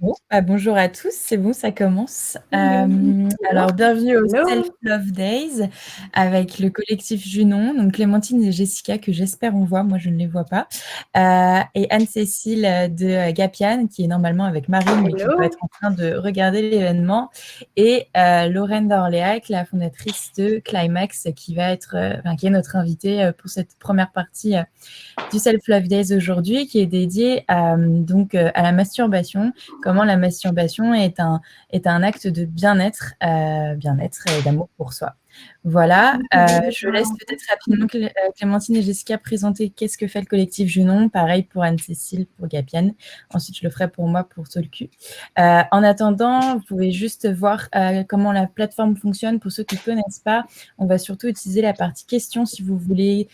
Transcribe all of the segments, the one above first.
Bon, bonjour à tous, c'est bon, ça commence. Hello. Alors bienvenue au Hello. Self-Love Days avec le collectif Junon, donc Clémentine et Jessica que j'espère on voit, moi je ne les vois pas, et Anne-Cécile de Gapian qui est normalement avec Marine mais qui doit être en train de regarder l'événement, et Lorraine d'Orléac, la fondatrice de Climax qui va être, qui est notre invitée pour cette première partie du Self-Love Days aujourd'hui, qui est dédié donc à la masturbation, comment la masturbation est un acte de bien-être et d'amour pour soi. Voilà, je laisse peut-être rapidement Clémentine et Jessica présenter qu'est-ce que fait le collectif Junon, pareil pour Anne-Cécile, pour Gapian. Ensuite, je le ferai pour moi, pour Solcu. En attendant, vous pouvez juste voir comment la plateforme fonctionne. Pour ceux qui ne connaissent pas, on va surtout utiliser la partie questions si vous voulez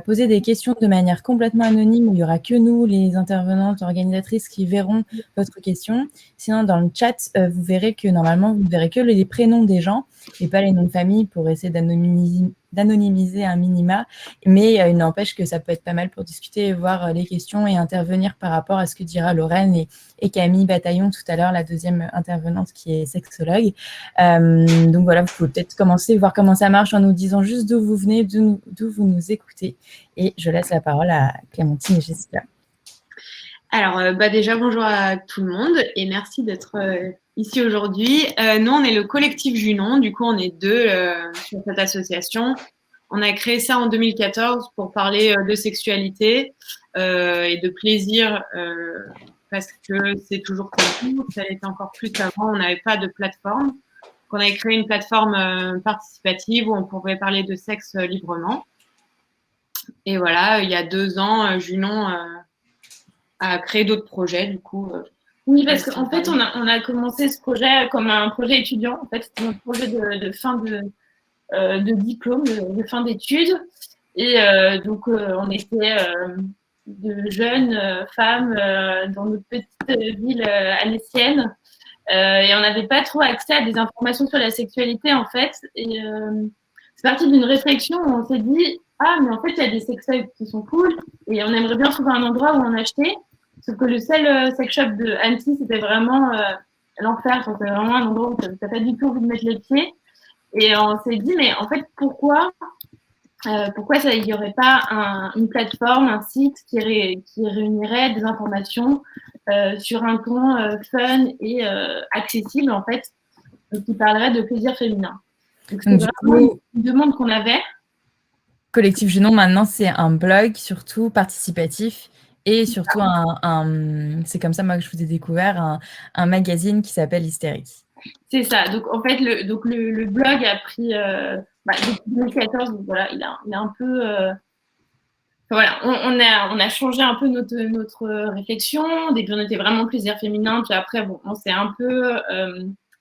poser des questions de manière complètement anonyme, où il n'y aura que nous, les intervenantes organisatrices, qui verront votre question. Sinon, dans le chat, vous verrez que normalement, vous ne verrez que les prénoms des gens et pas les noms de famille pour essayer d'anonymiser un minima. Mais il n'empêche que ça peut être pas mal pour discuter et voir les questions et intervenir par rapport à ce que dira Lorraine et Camille Bataillon tout à l'heure, la deuxième intervenante qui est sexologue. Donc voilà, vous pouvez peut-être commencer, voir comment ça marche en nous disant juste d'où vous venez, d'où vous nous écoutez. Et je laisse la parole à Clémentine et Jessica. Alors, déjà, bonjour à tout le monde et merci d'être ici aujourd'hui. Nous, on est le collectif Junon. Du coup, on est deux sur cette association. On a créé ça en 2014 pour parler de sexualité et de plaisir parce que c'est toujours comme tout. Ça l'était encore plus qu'avant. On n'avait pas de plateforme. Donc, on a créé une plateforme participative où on pouvait parler de sexe librement. Et voilà, il y a 2 ans, Junon à créer d'autres projets, du coup. Oui, parce qu'en fait, on a commencé ce projet comme un projet étudiant. En fait, c'était un projet de fin de diplôme, de fin d'études. Et donc, on était de jeunes femmes dans notre petite ville alésienne. Et on n'avait pas trop accès à des informations sur la sexualité, en fait. Et c'est parti d'une réflexion où on s'est dit, ah, mais en fait, il y a des sex shops qui sont cool et on aimerait bien trouver un endroit où en acheter. Sauf que le seul sex shop de Annecy, c'était vraiment l'enfer. C'était vraiment un endroit où tu n'as pas du tout envie de mettre les pieds. Et on s'est dit, mais en fait, pourquoi il n'y aurait pas une plateforme, un site qui réunirait des informations sur un ton fun et accessible, en fait, qui parlerait de plaisir féminin. Donc, c'est vraiment une demande qu'on avait. Collectif Junon, maintenant, c'est un blog, surtout participatif, et surtout c'est comme ça, moi, que je vous ai découvert, un magazine qui s'appelle Hystérique. C'est ça. Donc, en fait, le blog a pris depuis 2014. Donc, voilà, il a un peu... voilà, on a changé un peu notre réflexion. Au début, on était vraiment plaisir féminin. Puis après, bon, on s'est un peu...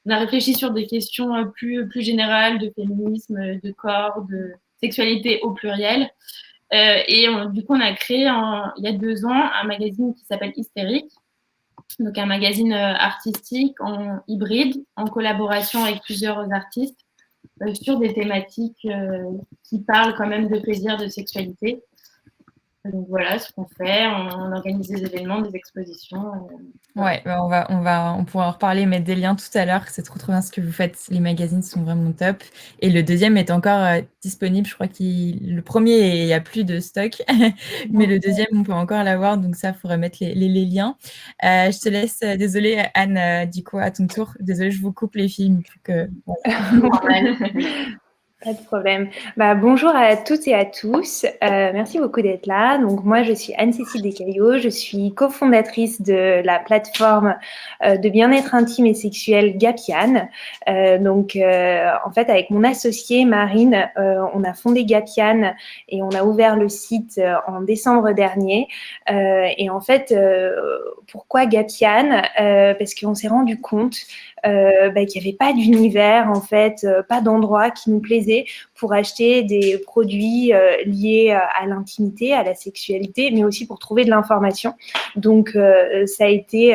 on a réfléchi sur des questions plus générales de féminisme, de corps, de sexualité au pluriel. Et du coup, on a créé il y a 2 ans un magazine qui s'appelle Hystérique. Donc, un magazine artistique en hybride, en collaboration avec plusieurs artistes sur des thématiques qui parlent quand même de plaisir, de sexualité. Donc voilà ce qu'on fait, on organise des événements, des expositions. Ouais, on pourra en reparler, mettre des liens tout à l'heure. C'est trop bien ce que vous faites. Les magazines sont vraiment top. Et le deuxième est encore disponible. Je crois le premier, il n'y a plus de stock, mais le deuxième, on peut encore l'avoir. Donc ça, il faudrait mettre les liens. Je te laisse. Désolée, Anne, du coup, à ton tour. Désolée, je vous coupe les films. Pas de problème. Bonjour à toutes et à tous. Merci beaucoup d'être là. Donc, moi, je suis Anne-Cécile Descaillots. Je suis cofondatrice de la plateforme de bien-être intime et sexuel Gapian. En fait, avec mon associée Marine, on a fondé Gapian et on a ouvert le site en décembre dernier. Et en fait, pourquoi Gapian parce qu'on s'est rendu compte qu'il n'y avait pas d'univers, en fait, pas d'endroit qui nous plaisait pour acheter des produits liés à l'intimité, à la sexualité, mais aussi pour trouver de l'information. Donc, ça a été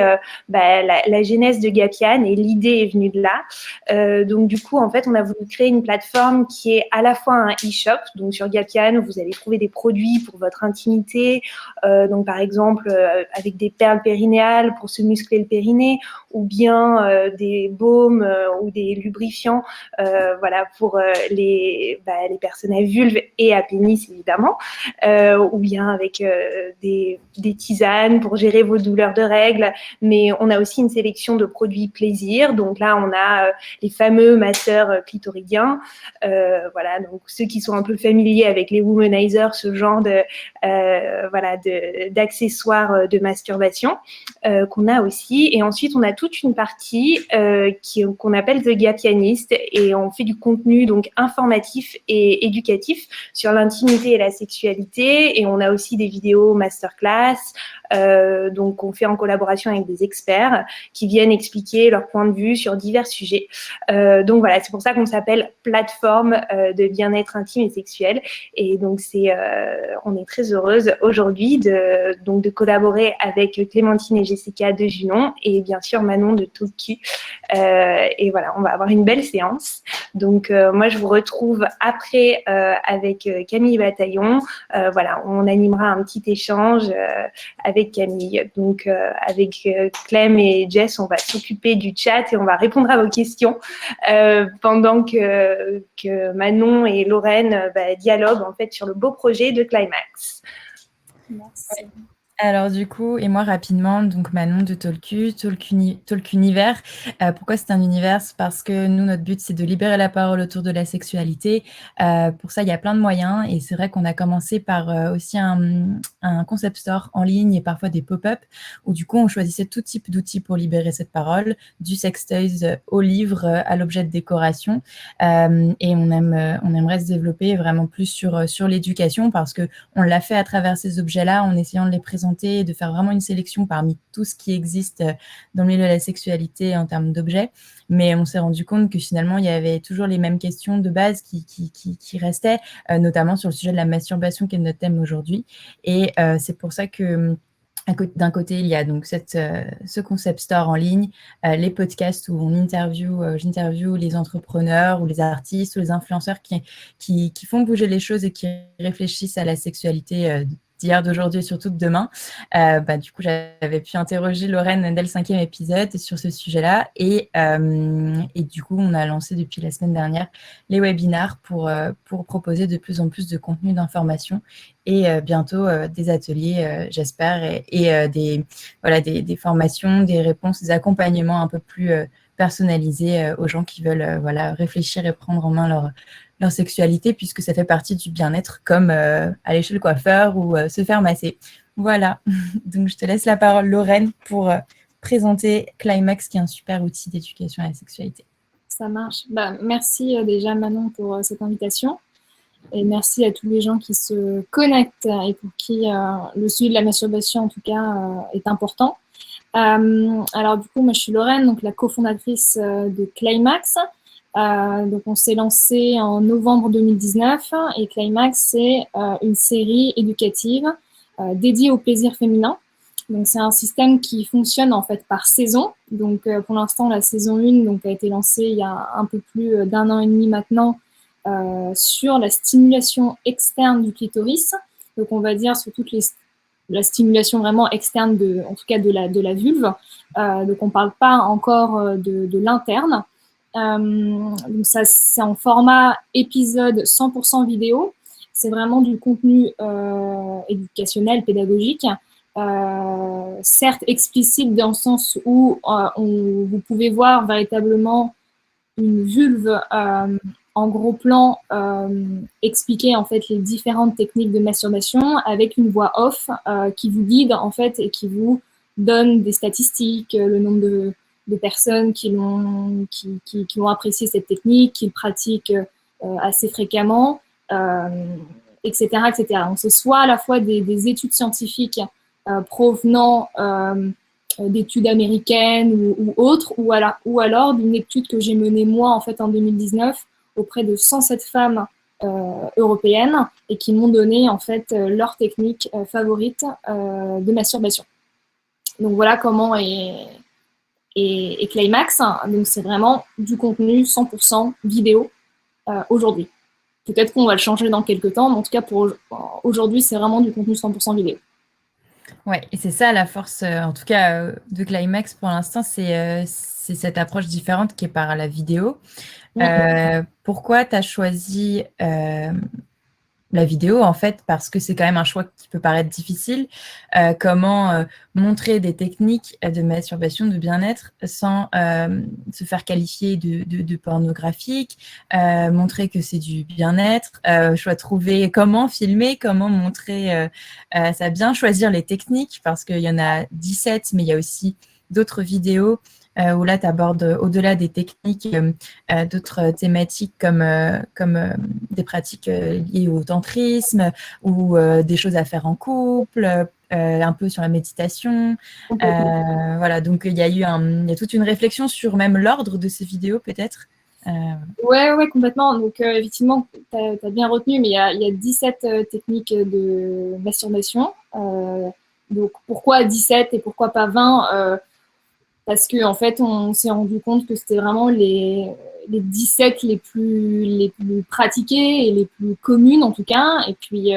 la genèse de Gapian et l'idée est venue de là. Donc, du coup, en fait, on a voulu créer une plateforme qui est à la fois un e-shop. Donc, sur Gapian, vous allez trouver des produits pour votre intimité. Donc, par exemple, avec des perles périnéales pour se muscler le périnée, ou bien des baumes ou des lubrifiants voilà, pour les personnes à vulve et à pénis, évidemment, ou bien avec des tisanes pour gérer vos douleurs de règles. Mais on a aussi une sélection de produits plaisir. Donc là, on a les fameux masseurs clitoridiens. Voilà, donc ceux qui sont un peu familiers avec les womanizers, ce genre d'accessoires de masturbation qu'on a aussi. Et ensuite, on a toute une partie qu'on appelle The Gapianist, et on fait du contenu donc informatif et éducatif sur l'intimité et la sexualité. Et on a aussi des vidéos masterclass, donc on fait en collaboration avec des experts qui viennent expliquer leur point de vue sur divers sujets. Donc voilà, c'est pour ça qu'on s'appelle plateforme de bien-être intime et sexuel. Et donc on est très heureuse aujourd'hui de collaborer avec Clémentine et Jessica de Junon et bien sûr Manon de Talku. Et voilà, on va avoir une belle séance. Donc moi je vous retrouve après avec Camille Bataillon. Voilà, on animera un petit échange avec Camille. Donc avec Clem et Jess, on va s'occuper du chat et on va répondre à vos questions pendant que Manon et Lorraine dialoguent en fait sur le beau projet de Climax. Merci. Alors du coup, et moi rapidement, donc Manon de Talku Univers. Pourquoi c'est un univers? Parce que nous, notre but, c'est de libérer la parole autour de la sexualité. Pour ça, il y a plein de moyens. Et c'est vrai qu'on a commencé par aussi un concept store en ligne et parfois des pop-up, où du coup, on choisissait tout type d'outils pour libérer cette parole, du sextoys au livre, à l'objet de décoration. Et on aimerait se développer vraiment plus sur l'éducation, parce qu'on l'a fait à travers ces objets-là, en essayant de les présenter, de faire vraiment une sélection parmi tout ce qui existe dans le milieu de la sexualité en termes d'objets. Mais on s'est rendu compte que finalement, il y avait toujours les mêmes questions de base qui restaient, notamment sur le sujet de la masturbation, qui est notre thème aujourd'hui. Et c'est pour ça que d'un côté, il y a donc ce concept store en ligne, les podcasts où j'interviewe les entrepreneurs ou les artistes ou les influenceurs qui font bouger les choses et qui réfléchissent à la sexualité d'hier, d'aujourd'hui et surtout de demain. Du coup, j'avais pu interroger Lorraine dès le 5e épisode sur ce sujet-là. Et du coup, on a lancé depuis la semaine dernière les webinars pour proposer de plus en plus de contenu d'information et bientôt des ateliers, j'espère, et des formations, des réponses, des accompagnements un peu plus personnalisés aux gens qui veulent réfléchir et prendre en main leur sexualité, puisque ça fait partie du bien-être, comme aller chez le coiffeur ou se faire masser. Voilà. Donc, je te laisse la parole, Lorraine, pour présenter Climax, qui est un super outil d'éducation à la sexualité. Ça marche. Merci déjà, Manon, pour cette invitation. Et merci à tous les gens qui se connectent et pour qui le sujet de la masturbation, en tout cas, est important. Alors, du coup, moi, je suis Lorraine, donc la cofondatrice de Climax. Donc, on s'est lancé en novembre 2019 et Climax, c'est une série éducative dédiée au plaisir féminin. Donc, c'est un système qui fonctionne en fait par saison. Donc, pour l'instant, la saison 1 donc, a été lancée il y a un peu plus d'1 an et demi maintenant sur la stimulation externe du clitoris. Donc, on va dire sur la stimulation vraiment externe, en tout cas de la vulve. Donc, on ne parle pas encore de l'interne. Donc ça, c'est en format épisode 100% vidéo. C'est vraiment du contenu éducationnel, pédagogique, certes explicite dans le sens où vous pouvez voir véritablement une vulve en gros plan expliquer en fait les différentes techniques de masturbation avec une voix off qui vous guide en fait et qui vous donne des statistiques, le nombre de personnes qui ont apprécié cette technique, qui le pratiquent assez fréquemment, etc., etc. Donc, c'est soit à la fois des études scientifiques provenant d'études américaines ou autres, ou alors d'une étude que j'ai menée moi en fait en 2019 auprès de 107 femmes européennes et qui m'ont donné en fait leur technique favorite de masturbation. Donc voilà comment est Climax. Donc c'est vraiment du contenu 100% vidéo aujourd'hui. Peut-être qu'on va le changer dans quelques temps, mais en tout cas pour aujourd'hui, c'est vraiment du contenu 100% vidéo. Ouais, et c'est ça la force, en tout cas, de Climax pour l'instant, c'est cette approche différente qui est par la vidéo. Pourquoi tu as choisi la vidéo, en fait, parce que c'est quand même un choix qui peut paraître difficile. Comment montrer des techniques de masturbation, de bien-être, sans se faire qualifier de pornographique, montrer que c'est du bien-être, trouver comment filmer, comment montrer ça, bien choisir les techniques, parce qu'il y en a 17, mais il y a aussi d'autres vidéos où là, tu abordes au-delà des techniques, d'autres thématiques comme des pratiques liées au tantrisme ou des choses à faire en couple, un peu sur la méditation. Voilà, donc il y a toute une réflexion sur même l'ordre de ces vidéos, peut-être. Ouais, complètement. Donc, effectivement, tu as bien retenu, mais il y a 17 techniques de masturbation. Donc, pourquoi 17 et pourquoi pas 20 parce qu'en fait, on s'est rendu compte que c'était vraiment les 17 les plus pratiquées et les plus communes, en tout cas. Et puis,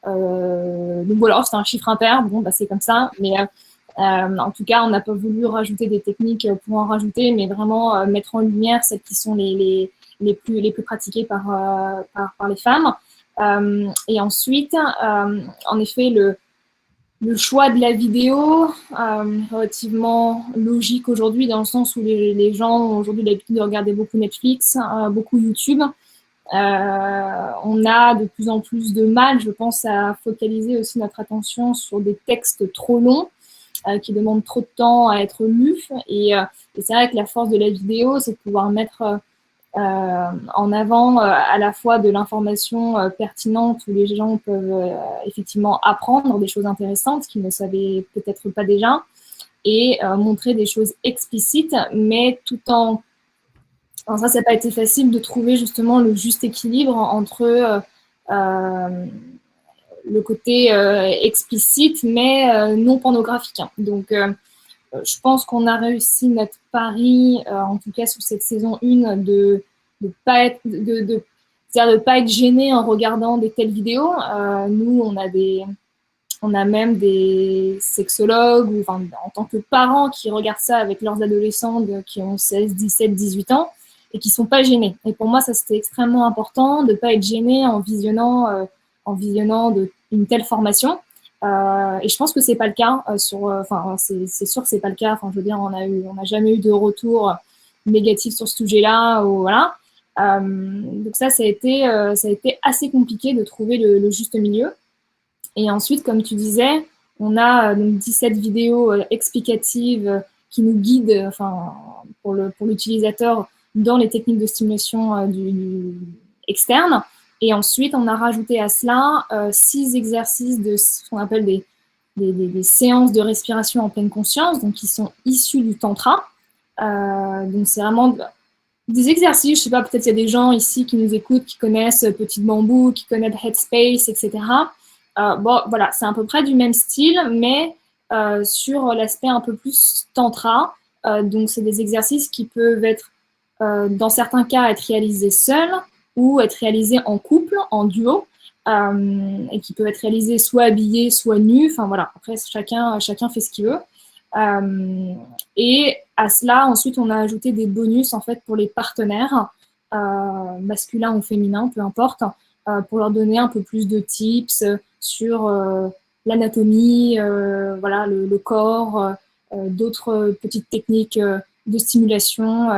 donc voilà, c'est un chiffre impair. Bon, bah, c'est comme ça. Mais en tout cas, on n'a pas voulu rajouter des techniques pour en rajouter, mais vraiment mettre en lumière celles qui sont les plus pratiquées par les femmes. Et ensuite, en effet, le choix de la vidéo, relativement logique aujourd'hui, dans le sens où les gens ont aujourd'hui l'habitude de regarder beaucoup Netflix, beaucoup YouTube. On a de plus en plus de mal, je pense, à focaliser aussi notre attention sur des textes trop longs, qui demandent trop de temps à être lus. Et c'est vrai que la force de la vidéo, c'est de pouvoir mettre en avant à la fois de l'information pertinente où les gens peuvent effectivement apprendre des choses intéressantes qu'ils ne savaient peut-être pas déjà et montrer des choses explicites, mais tout en... Alors ça n'a pas été facile de trouver justement le juste équilibre entre le côté explicite mais non pornographique. Donc je pense qu'on a réussi notre pari, en tout cas sur cette saison 1, de pas être, c'est-à-dire de pas être gêné en regardant des telles vidéos. Nous, on a même des sexologues, ou enfin, en tant que parents, qui regardent ça avec leurs adolescents qui ont 16, 17, 18 ans et qui sont pas gênés. Et pour moi, ça c'était extrêmement important de pas être gêné en visionnant une telle formation. Et je pense que c'est pas le cas c'est sûr que c'est pas le cas. Enfin, je veux dire, on n'a jamais eu de retour négatif sur ce sujet-là. Voilà. Donc ça a été assez compliqué de trouver le juste milieu. Et ensuite, comme tu disais, on a donc 17 vidéos explicatives qui nous guident, pour l'utilisateur dans les techniques de stimulation externe. Et ensuite, on a rajouté à cela 6 exercices de ce qu'on appelle des séances de respiration en pleine conscience, donc qui sont issus du tantra. Donc c'est vraiment des exercices, je sais pas, peut-être il y a des gens ici qui nous écoutent, qui connaissent Petit Bambou, qui connaissent Headspace, etc. Bon, voilà, c'est à peu près du même style, mais sur l'aspect un peu plus tantra. Donc c'est des exercices qui peuvent être, dans certains cas, être réalisés seuls, ou être réalisés en couple, en duo, et qui peuvent être réalisés soit habillés, soit nus. Enfin voilà, après chacun fait ce qu'il veut. Et à cela, ensuite, on a ajouté des bonus en fait pour les partenaires, masculins ou féminins, peu importe, pour leur donner un peu plus de tips sur l'anatomie, voilà, le corps, d'autres petites techniques de stimulation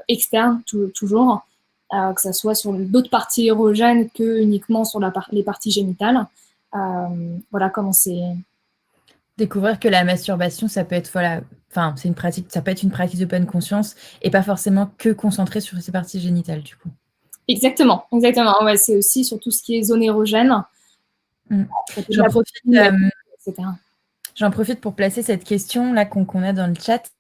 externe, toujours. Que ce soit sur d'autres parties érogènes que uniquement sur les parties génitales. Voilà comment c'est. Découvrir que la masturbation, ça peut être, c'est une pratique, ça peut être une pratique de pleine conscience et pas forcément que concentrée sur ses parties génitales, du coup. Exactement. Ouais, c'est aussi sur tout ce qui est zone érogène. J'en profite pour placer cette question là qu'on a dans le chat.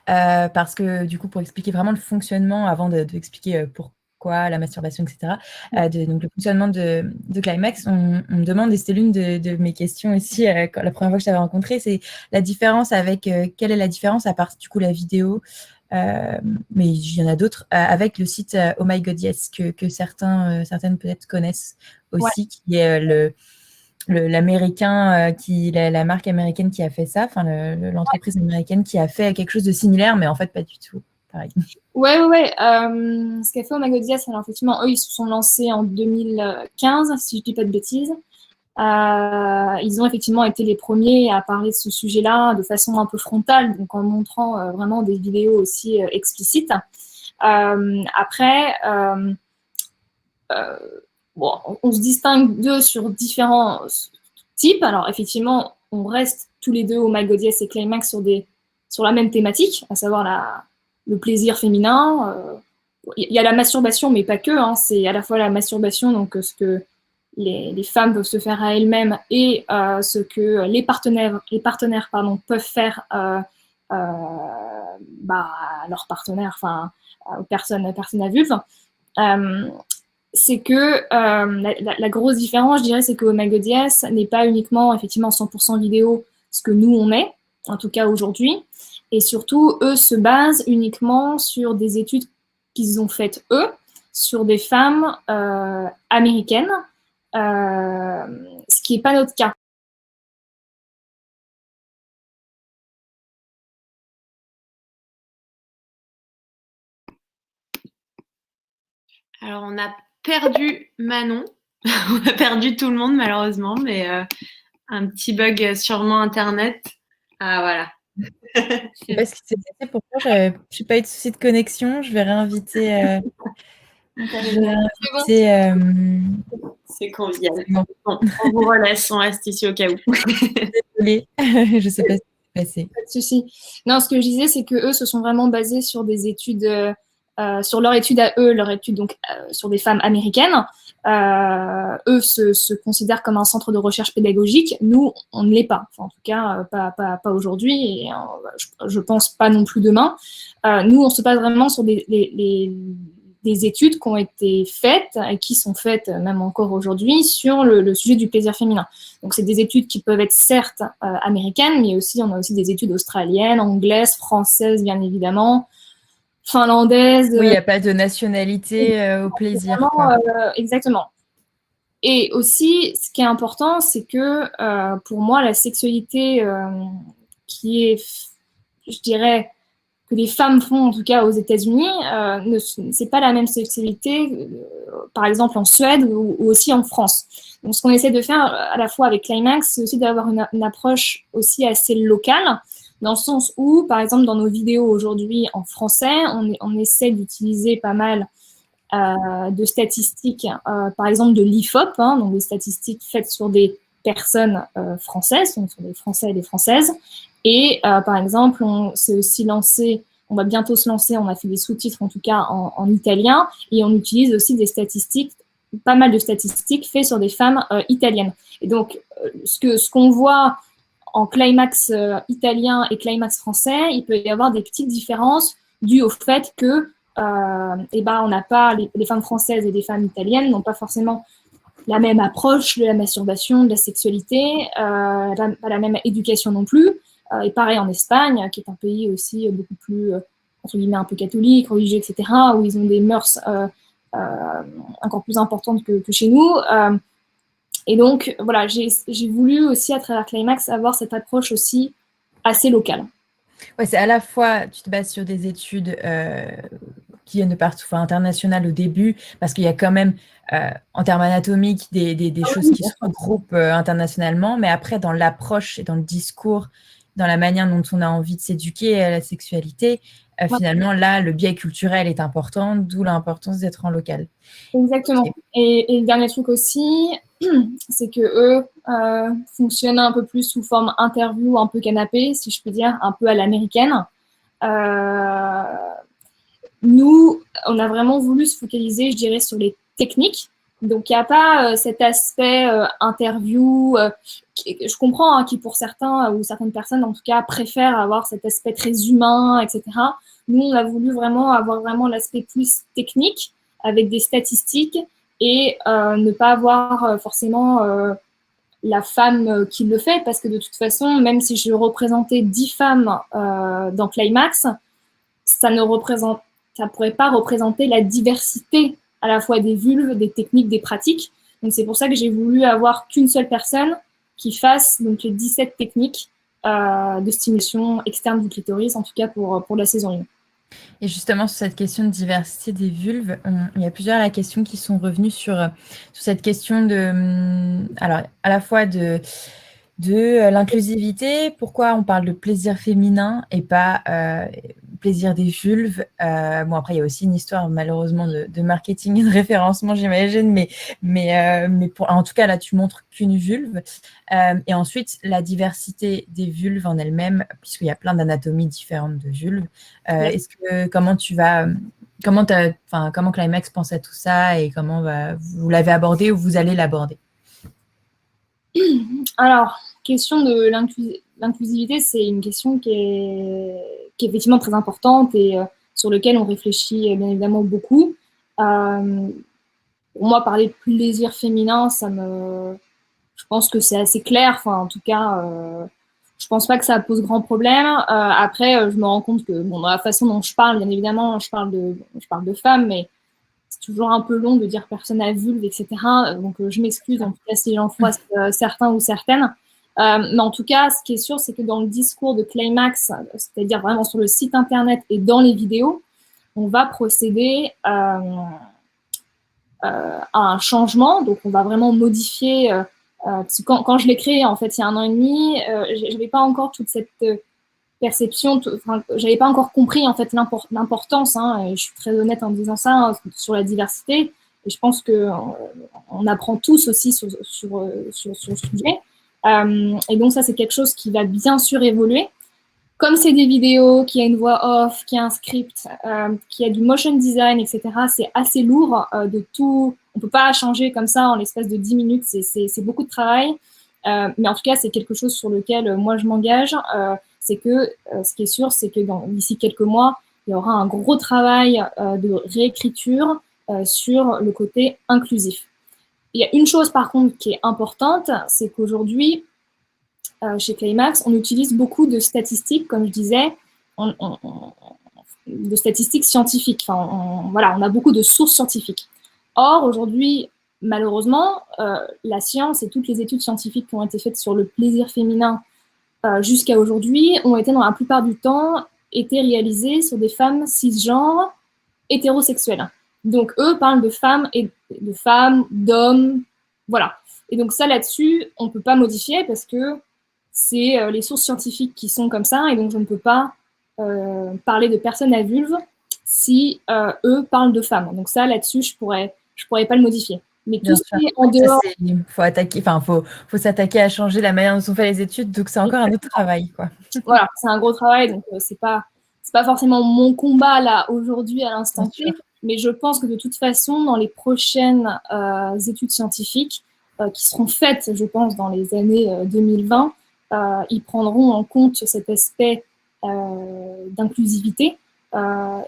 Parce que du coup, pour expliquer vraiment le fonctionnement, avant d'expliquer pourquoi quoi, la masturbation, etc. Donc le fonctionnement de Climax, on me demande, et c'était l'une de mes questions aussi la première fois que je t'avais rencontré, c'est la différence avec, quelle est la différence à part du coup la vidéo, mais il y en a d'autres, avec le site Oh My God Yes, que certaines peut-être connaissent aussi, qui est l'américain, la marque américaine qui a fait ça, enfin l'entreprise américaine qui a fait quelque chose de similaire, mais en fait pas du tout pareil. Ouais. Ce qu'a fait Oh My God Yes, alors effectivement, eux, ils se sont lancés en 2015, si je dis pas de bêtises. Ils ont effectivement été les premiers à parler de ce sujet-là de façon un peu frontale, donc en montrant vraiment des vidéos aussi explicites. Après, bon, on se distingue d'eux sur différents types. Alors effectivement, on reste tous les deux, Oh My God Yes et Climax, sur la même thématique, à savoir le plaisir féminin. Il y a la masturbation, mais pas que. Hein, c'est à la fois la masturbation, donc ce que les femmes peuvent se faire à elles-mêmes, et ce que les partenaires peuvent faire à leurs partenaires, enfin aux personnes à vulve. C'est que la grosse différence, je dirais, c'est que Oh My God Yes n'est pas uniquement effectivement 100% vidéo, ce que nous on est, en tout cas aujourd'hui, et surtout eux se basent uniquement sur des études qu'ils ont faites eux sur des femmes américaines, ce qui n'est pas notre cas. Alors, on a perdu Manon. On a perdu tout le monde, malheureusement, mais un petit bug sûrement Internet. Ah, voilà. Je sais pas ce qui s'est passé, pourquoi je n'ai pas eu de souci de connexion. Je vais réinviter. C'est convivial. Bon. On vous relaisse, on reste ici au cas où. Désolée, je ne sais pas ce qui s'est passé. Pas de souci. Non, ce que je disais, c'est que eux se sont vraiment basés sur des études, sur leur étude à eux, leur étude donc sur des femmes américaines. Eux se considèrent comme un centre de recherche pédagogique. Nous, on ne l'est pas. Enfin, en tout cas, pas aujourd'hui, et je pense pas non plus demain. Nous, on se base vraiment sur des études qui ont été faites et qui sont faites même encore aujourd'hui sur le sujet du plaisir féminin. Donc, c'est des études qui peuvent être certes américaines, mais aussi on a aussi des études australiennes, anglaises, françaises, bien évidemment, finlandaises. Oui, il n'y a pas de nationalité au plaisir. Exactement. Et aussi, ce qui est important, c'est que pour moi, la sexualité qui est, je dirais, que les femmes font, en tout cas aux États-Unis, c'est pas la même sexualité, par exemple en Suède ou aussi en France. Donc, ce qu'on essaie de faire à la fois avec Climax, c'est aussi d'avoir une approche aussi assez locale, dans le sens où, par exemple, dans nos vidéos aujourd'hui en français, on essaie d'utiliser pas mal de statistiques, par exemple de l'IFOP, hein, donc des statistiques faites sur des personnes françaises, donc sur des Français et des Françaises. Et par exemple, on s'est aussi lancé, on va bientôt se lancer, on a fait des sous-titres en tout cas en italien, et on utilise aussi des statistiques, pas mal de statistiques faites sur des femmes italiennes. Et donc, ce qu'on voit en climax italien et climax français, il peut y avoir des petites différences dues au fait que on n'a pas, les femmes françaises et les femmes italiennes n'ont pas forcément la même approche de la masturbation, de la sexualité, pas la même éducation non plus. Et pareil en Espagne, qui est un pays aussi beaucoup plus, entre guillemets, un peu catholique, religieux, etc., où ils ont des mœurs encore plus importantes que chez nous. Et donc, voilà, j'ai voulu aussi, à travers Climax, avoir cette approche aussi assez locale. Ouais, c'est à la fois, tu te bases sur des études qui viennent de partout, enfin internationales au début, parce qu'il y a quand même, en termes anatomiques, des choses qui se regroupent internationalement, mais après, dans l'approche et dans le discours, dans la manière dont on a envie de s'éduquer à la sexualité, finalement, là, le biais culturel est important, d'où l'importance d'être en local. Exactement. Okay. Et le dernier truc aussi, c'est que eux fonctionnent un peu plus sous forme interview, un peu canapé, si je peux dire, un peu à l'américaine. Nous, on a vraiment voulu se focaliser, je dirais, sur les techniques. Donc, il n'y a pas cet aspect interview. Je comprends hein, qui, pour certains ou certaines personnes, en tout cas, préfèrent avoir cet aspect très humain, etc. Nous, on a voulu vraiment avoir vraiment l'aspect plus technique avec des statistiques et ne pas avoir forcément la femme qui le fait, parce que de toute façon, même si je représentais 10 femmes dans Climax, ça pourrait pas représenter la diversité à la fois des vulves, des techniques, des pratiques. Donc c'est pour ça que j'ai voulu avoir qu'une seule personne qui fasse donc les 17 techniques de stimulation externe du clitoris, en tout cas pour la saison 1. Et justement, sur cette question de diversité des vulves, il y a plusieurs questions qui sont revenues sur cette question alors, à la fois de l'inclusivité, pourquoi on parle de plaisir féminin et pas plaisir des vulves. Bon, après, il y a aussi une histoire, malheureusement, de marketing et de référencement, j'imagine, mais en tout cas, là, tu montres qu'une vulve. Et ensuite, la diversité des vulves en elles-mêmes, puisqu'il y a plein d'anatomies différentes de vulves. Comment Climax pense à tout ça et comment vous l'avez abordé ou vous allez l'aborder? Alors, question de l'inclusivité, c'est une question qui est effectivement très importante et sur laquelle on réfléchit bien évidemment beaucoup. Pour moi, parler de plaisir féminin, je pense que c'est assez clair. Enfin, en tout cas, je pense pas que ça pose grand problème. Après, je me rends compte que dans la façon dont je parle, bien évidemment, je parle de femmes, mais c'est toujours un peu long de dire personne à vulve, etc. Donc, je m'excuse en tout cas si j'en froisse certains ou certaines. Mais en tout cas, ce qui est sûr, c'est que dans le discours de Climax, c'est-à-dire vraiment sur le site internet et dans les vidéos, on va procéder à un changement. Donc, on va vraiment modifier. Parce que quand je l'ai créé, en fait, il y a 1 an et demi, je n'avais pas encore toute cette perception, j'avais pas encore compris en fait l'importance, et je suis très honnête en disant ça, sur la diversité, et je pense que on apprend tous aussi sur le sujet, et donc ça c'est quelque chose qui va bien sûr évoluer. Comme c'est des vidéos, qu'il y a une voix off, qu'il y a un script, qu'il y a du motion design, etc., c'est assez lourd de tout. On peut pas changer comme ça en l'espace de 10 minutes, c'est beaucoup de travail, mais en tout cas c'est quelque chose sur lequel moi je m'engage. C'est que ce qui est sûr, c'est que d'ici quelques mois, il y aura un gros travail de réécriture sur le côté inclusif. Il y a une chose par contre qui est importante, c'est qu'aujourd'hui, chez Climax, on utilise beaucoup de statistiques, comme je disais, de statistiques scientifiques. On a beaucoup de sources scientifiques. Or, aujourd'hui, malheureusement, la science et toutes les études scientifiques qui ont été faites sur le plaisir féminin jusqu'à aujourd'hui ont été, dans la plupart du temps, été réalisées sur des femmes cisgenres hétérosexuelles. Donc, eux parlent de femmes, d'hommes, voilà. Et donc ça, là-dessus, on ne peut pas modifier parce que c'est les sources scientifiques qui sont comme ça, et donc je ne peux pas parler de personnes à vulve si eux parlent de femmes. Donc ça, là-dessus, je pourrais pas le modifier. Mais tout ce qui est en dehors... faut s'attaquer à changer la manière dont sont faites les études, donc c'est encore un autre travail, quoi. Voilà, c'est un gros travail, donc c'est pas forcément mon combat là aujourd'hui à l'instant T, mais je pense que de toute façon, dans les prochaines études scientifiques qui seront faites, je pense, dans les années 2020, ils prendront en compte cet aspect d'inclusivité,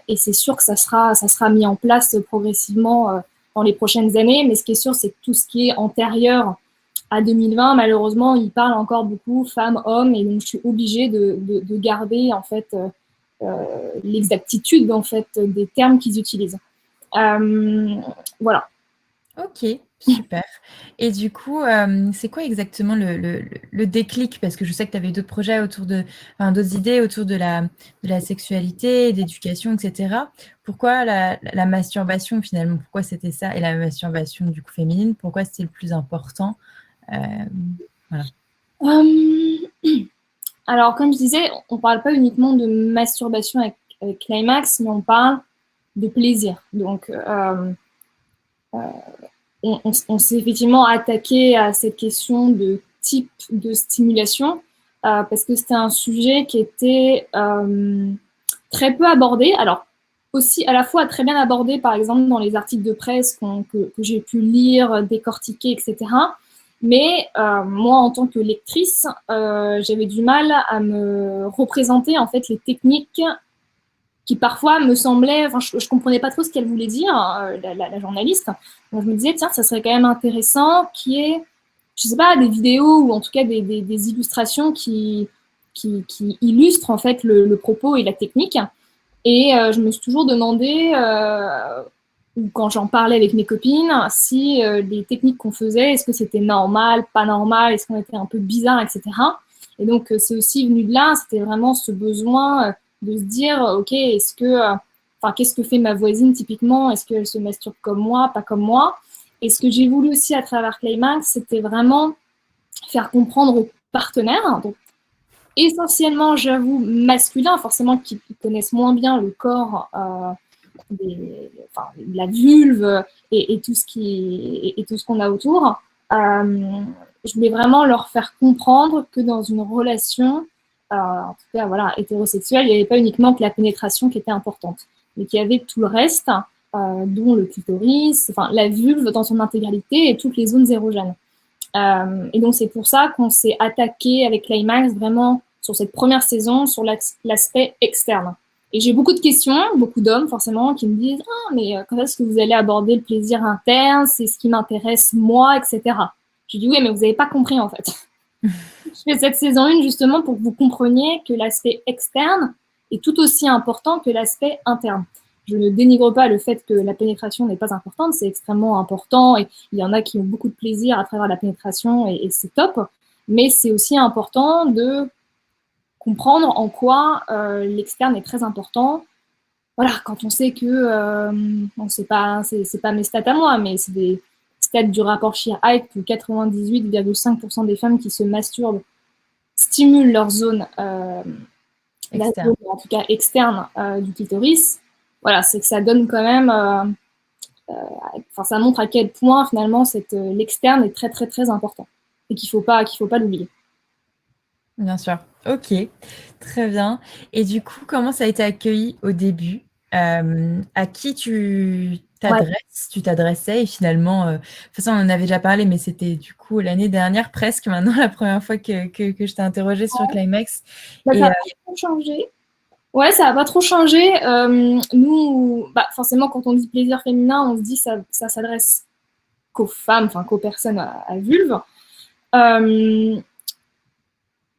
et c'est sûr que ça sera mis en place progressivement dans les prochaines années, mais ce qui est sûr, c'est que tout ce qui est antérieur à 2020, malheureusement, il parle encore beaucoup femmes, hommes, et donc je suis obligée de garder en fait l'exactitude en fait des termes qu'ils utilisent. Voilà. Ok, super. Et du coup, c'est quoi exactement le déclic? Parce que je sais que tu avais d'autres projets d'autres idées autour de la sexualité, d'éducation, etc. Pourquoi la masturbation finalement? Pourquoi c'était ça? Et la masturbation du coup féminine, pourquoi c'était le plus important? Voilà. Alors, comme je disais, on ne parle pas uniquement de masturbation avec Climax, mais on parle de plaisir. Donc, on s'est effectivement attaqué à cette question de type de stimulation parce que c'était un sujet qui était très peu abordé. Alors, aussi à la fois très bien abordé, par exemple, dans les articles de presse que j'ai pu lire, décortiquer, etc. Mais moi, en tant que lectrice, j'avais du mal à me représenter en fait les techniques qui parfois me semblait, enfin, je comprenais pas trop ce qu'elle voulait dire, la journaliste. Donc je me disais, tiens, ça serait quand même intéressant qu'il y ait, je sais pas, des vidéos ou en tout cas des illustrations qui illustrent en fait le propos et la technique. Et je me suis toujours demandé, ou quand j'en parlais avec mes copines, si les techniques qu'on faisait, est-ce que c'était normal, pas normal, est-ce qu'on était un peu bizarre, etc. Et donc c'est aussi venu de là, c'était vraiment ce besoin de se dire, ok, est-ce que, enfin, qu'est-ce que fait ma voisine typiquement? Est-ce qu'elle se masturbe comme moi, pas comme moi? Et ce que j'ai voulu aussi à travers Climax, c'était vraiment faire comprendre aux partenaires, donc essentiellement, j'avoue, masculins, forcément, qui connaissent moins bien le corps, la vulve et tout ce qu'on a autour. Je voulais vraiment leur faire comprendre que dans une relation, en tout cas, voilà, hétérosexuelle, il n'y avait pas uniquement que la pénétration qui était importante, mais qu'il y avait tout le reste, dont le clitoris, enfin, la vulve dans son intégralité et toutes les zones érogènes. Et donc, c'est pour ça qu'on s'est attaqué avec Climax vraiment sur cette première saison, sur l'aspect externe. Et j'ai beaucoup de questions, beaucoup d'hommes forcément, qui me disent « Ah, mais quand est-ce que vous allez aborder le plaisir interne? C'est ce qui m'intéresse moi, etc. » Je dis « Oui, mais vous n'avez pas compris en fait. » Je fais cette saison 1 justement pour que vous compreniez que l'aspect externe est tout aussi important que l'aspect interne. Je ne dénigre pas le fait que la pénétration n'est pas importante, c'est extrêmement important et il y en a qui ont beaucoup de plaisir à travers la pénétration et c'est top, mais c'est aussi important de comprendre en quoi l'externe est très important. Voilà, quand on sait que, bon, c'est pas mes stats à moi, mais c'est des stats du rapport Sheer-Height que 98,5% des femmes qui se masturbent stimulent leur zone, la zone, en tout cas externe du clitoris. Voilà, c'est que ça donne quand même, ça montre à quel point finalement l'externe est très très très important et qu'il faut pas l'oublier. Bien sûr. Ok, très bien. Et du coup, comment ça a été accueilli au début? À qui tu t'adressais et finalement, de toute façon, on en avait déjà parlé, mais c'était du coup l'année dernière, presque maintenant, la première fois que je t'ai interrogée sur Climax. Ça n'a pas trop changé. Ouais, ça n'a pas trop changé. Nous, forcément, quand on dit plaisir féminin, on se dit que ça s'adresse qu'aux femmes, enfin qu'aux personnes à vulve.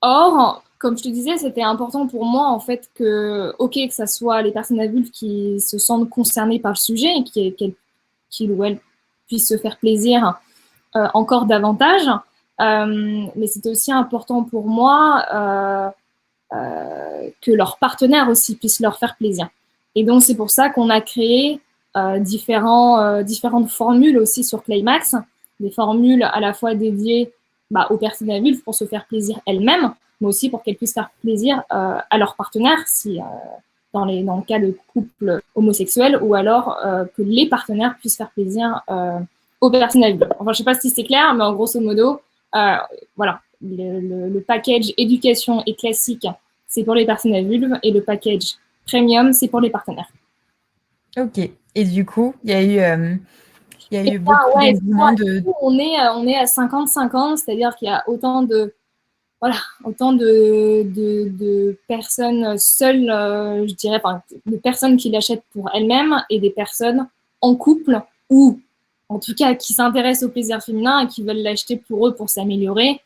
Or, comme je te disais, c'était important pour moi, en fait, que ça soit les personnes à vulve qui se sentent concernées par le sujet et qu'il ou elle puisse se faire plaisir encore davantage. Mais c'était aussi important pour moi que leurs partenaires aussi puissent leur faire plaisir. Et donc, c'est pour ça qu'on a créé différentes formules aussi sur Climax, des formules à la fois dédiées aux personnes à vulve pour se faire plaisir elles-mêmes, mais aussi pour qu'elles puissent faire plaisir à leurs partenaires, si dans le cas de couples homosexuels, ou alors que les partenaires puissent faire plaisir aux personnes à vulve. Enfin, je ne sais pas si c'est clair, mais en grosso modo, voilà, le package éducation et classique, c'est pour les personnes à vulve, et le package premium, c'est pour les partenaires. Ok. Et du coup, il y a eu beaucoup d'engouement de... On est à 50-50, c'est-à-dire qu'il y a autant de personnes seules, je dirais, de personnes qui l'achètent pour elles-mêmes et des personnes en couple ou, en tout cas, qui s'intéressent au plaisir féminin et qui veulent l'acheter pour eux pour s'améliorer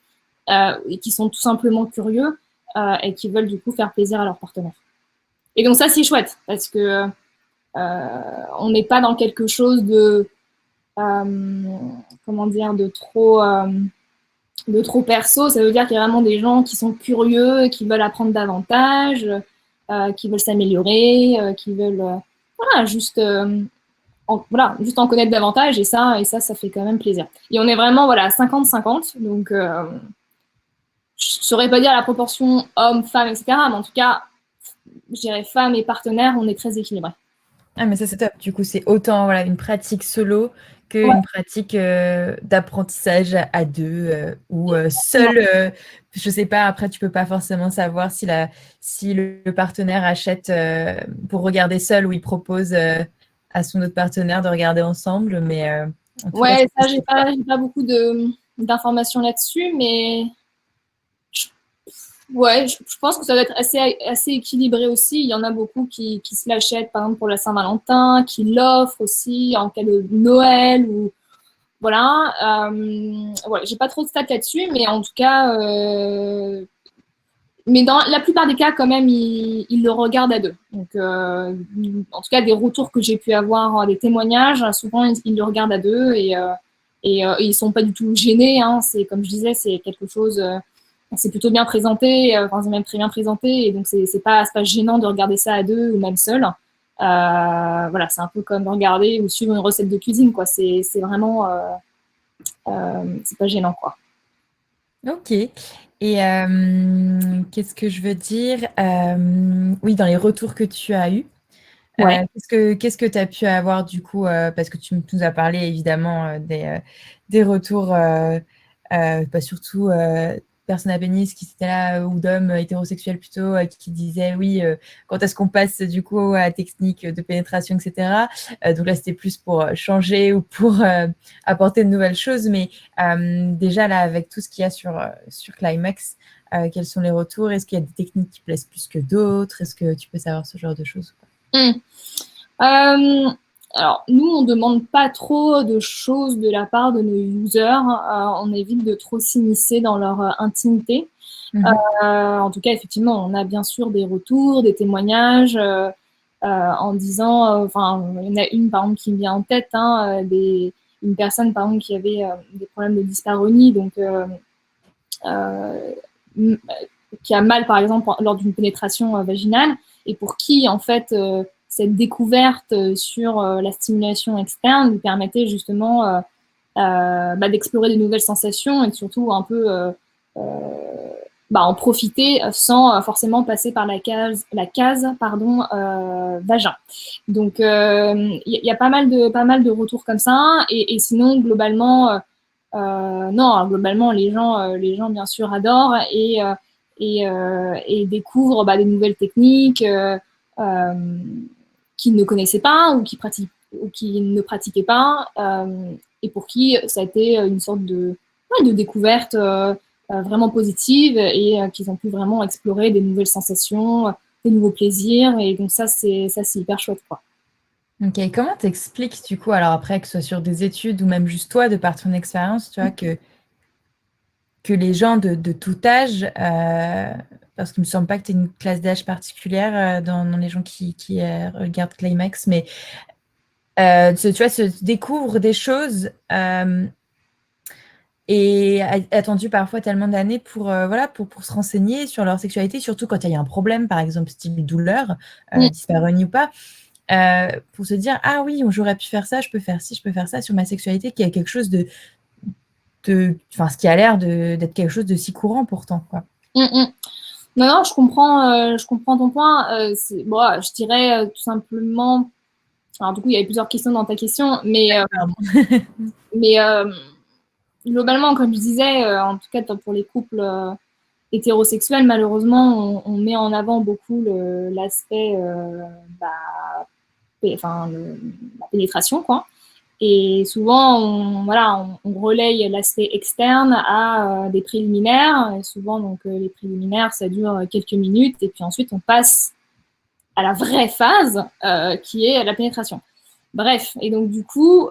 et qui sont tout simplement curieux et qui veulent du coup faire plaisir à leur partenaire. Et donc ça, c'est chouette parce que on n'est pas dans quelque chose de de trop perso. Ça veut dire qu'il y a vraiment des gens qui sont curieux, qui veulent apprendre davantage, qui veulent s'améliorer, qui veulent juste en connaître davantage, et ça fait quand même plaisir. Et on est vraiment 50-50, donc je ne saurais pas dire la proportion homme-femme, etc., mais en tout cas, je dirais femmes et partenaires, on est très équilibrés. Ah, mais ça, c'est top. Du coup, c'est autant une pratique solo qu'une pratique d'apprentissage à deux ou seul. Je sais pas, après, tu peux pas forcément savoir si le partenaire achète pour regarder seul ou il propose à son autre partenaire de regarder ensemble. Mais ça, j'ai pas beaucoup d'informations là-dessus, mais Ouais, je pense que ça doit être assez équilibré aussi. Il y en a beaucoup qui se l'achètent, par exemple, pour la Saint-Valentin, qui l'offrent aussi en cas de Noël ou voilà. Ouais, j'ai pas trop de stats là-dessus, mais en tout cas, mais dans la plupart des cas, quand même, ils le regardent à deux. Donc, en tout cas, des retours que j'ai pu avoir, des témoignages, souvent, ils le regardent à deux et ils sont pas du tout gênés. Hein. C'est, comme je disais, c'est quelque chose, c'est plutôt bien présenté, enfin, c'est même très bien présenté. Et donc, c'est pas gênant de regarder ça à deux ou même seul. Voilà, c'est un peu comme regarder ou suivre une recette de cuisine, quoi. C'est vraiment, c'est pas gênant, quoi. Ok. Et qu'est-ce que je veux dire? Oui, dans les retours que tu as eus, Ouais. qu'est-ce que tu as pu avoir du coup, parce que tu nous as parlé évidemment des retours, surtout personnes à pénis qui étaient là, ou d'hommes hétérosexuels plutôt, qui disaient oui, quand est-ce qu'on passe du coup à la technique de pénétration, etc. Donc là, c'était plus pour changer ou pour apporter de nouvelles choses, mais déjà là, avec tout ce qu'il y a sur Climax, quels sont les retours? Est-ce qu'il y a des techniques qui plaisent plus que d'autres? Est-ce que tu peux savoir ce genre de choses? Alors, nous, on ne demande pas trop de choses de la part de nos users. On évite de trop s'immiscer dans leur intimité. En tout cas, effectivement, on a bien sûr des retours, des témoignages en disant, enfin, il y en a une, par exemple, qui me vient en tête, hein, une personne, par exemple, qui avait des problèmes de dyspareunie, donc qui a mal, par exemple, lors d'une pénétration vaginale, et pour qui, en fait, cette découverte sur la stimulation externe lui permettait justement d'explorer de nouvelles sensations et surtout un peu en profiter sans forcément passer par la case vagin. Donc il y a pas mal de retours comme ça et sinon globalement globalement les gens bien sûr adorent et découvrent des nouvelles techniques qu'ils ne connaissaient pas ou qui ne pratiquaient pas et pour qui ça a été une sorte de découverte vraiment positive et qu'ils ont pu vraiment explorer des nouvelles sensations, des nouveaux plaisirs et donc ça c'est hyper chouette, quoi. Ok, comment t'expliques du coup, alors après que ce soit sur des études ou même juste toi, de par ton expérience, tu vois, que les gens de tout âge, parce qu'il ne me semble pas que tu aies une classe d'âge particulière dans les gens qui regardent Climax, mais tu vois, se découvrent des choses et attendu parfois tellement d'années pour, voilà, pour se renseigner sur leur sexualité, surtout quand il y a un problème, par exemple, style douleur, dyspareunie ou pas, pour se dire, ah oui, j'aurais pu faire ça, je peux faire ci, je peux faire ça sur ma sexualité, qui est quelque chose enfin, ce qui a l'air d'être quelque chose de si courant pourtant, quoi. Non, je comprends ton point. Je dirais tout simplement. Alors du coup, il y avait plusieurs questions dans ta question, mais globalement, comme je disais, en tout cas pour les couples hétérosexuels, malheureusement, on met en avant beaucoup l'aspect, la pénétration, quoi. Et souvent, on relaye l'aspect externe à des préliminaires. Et souvent, donc, les préliminaires, ça dure quelques minutes. Et puis ensuite, on passe à la vraie phase qui est la pénétration. Bref, et donc du coup,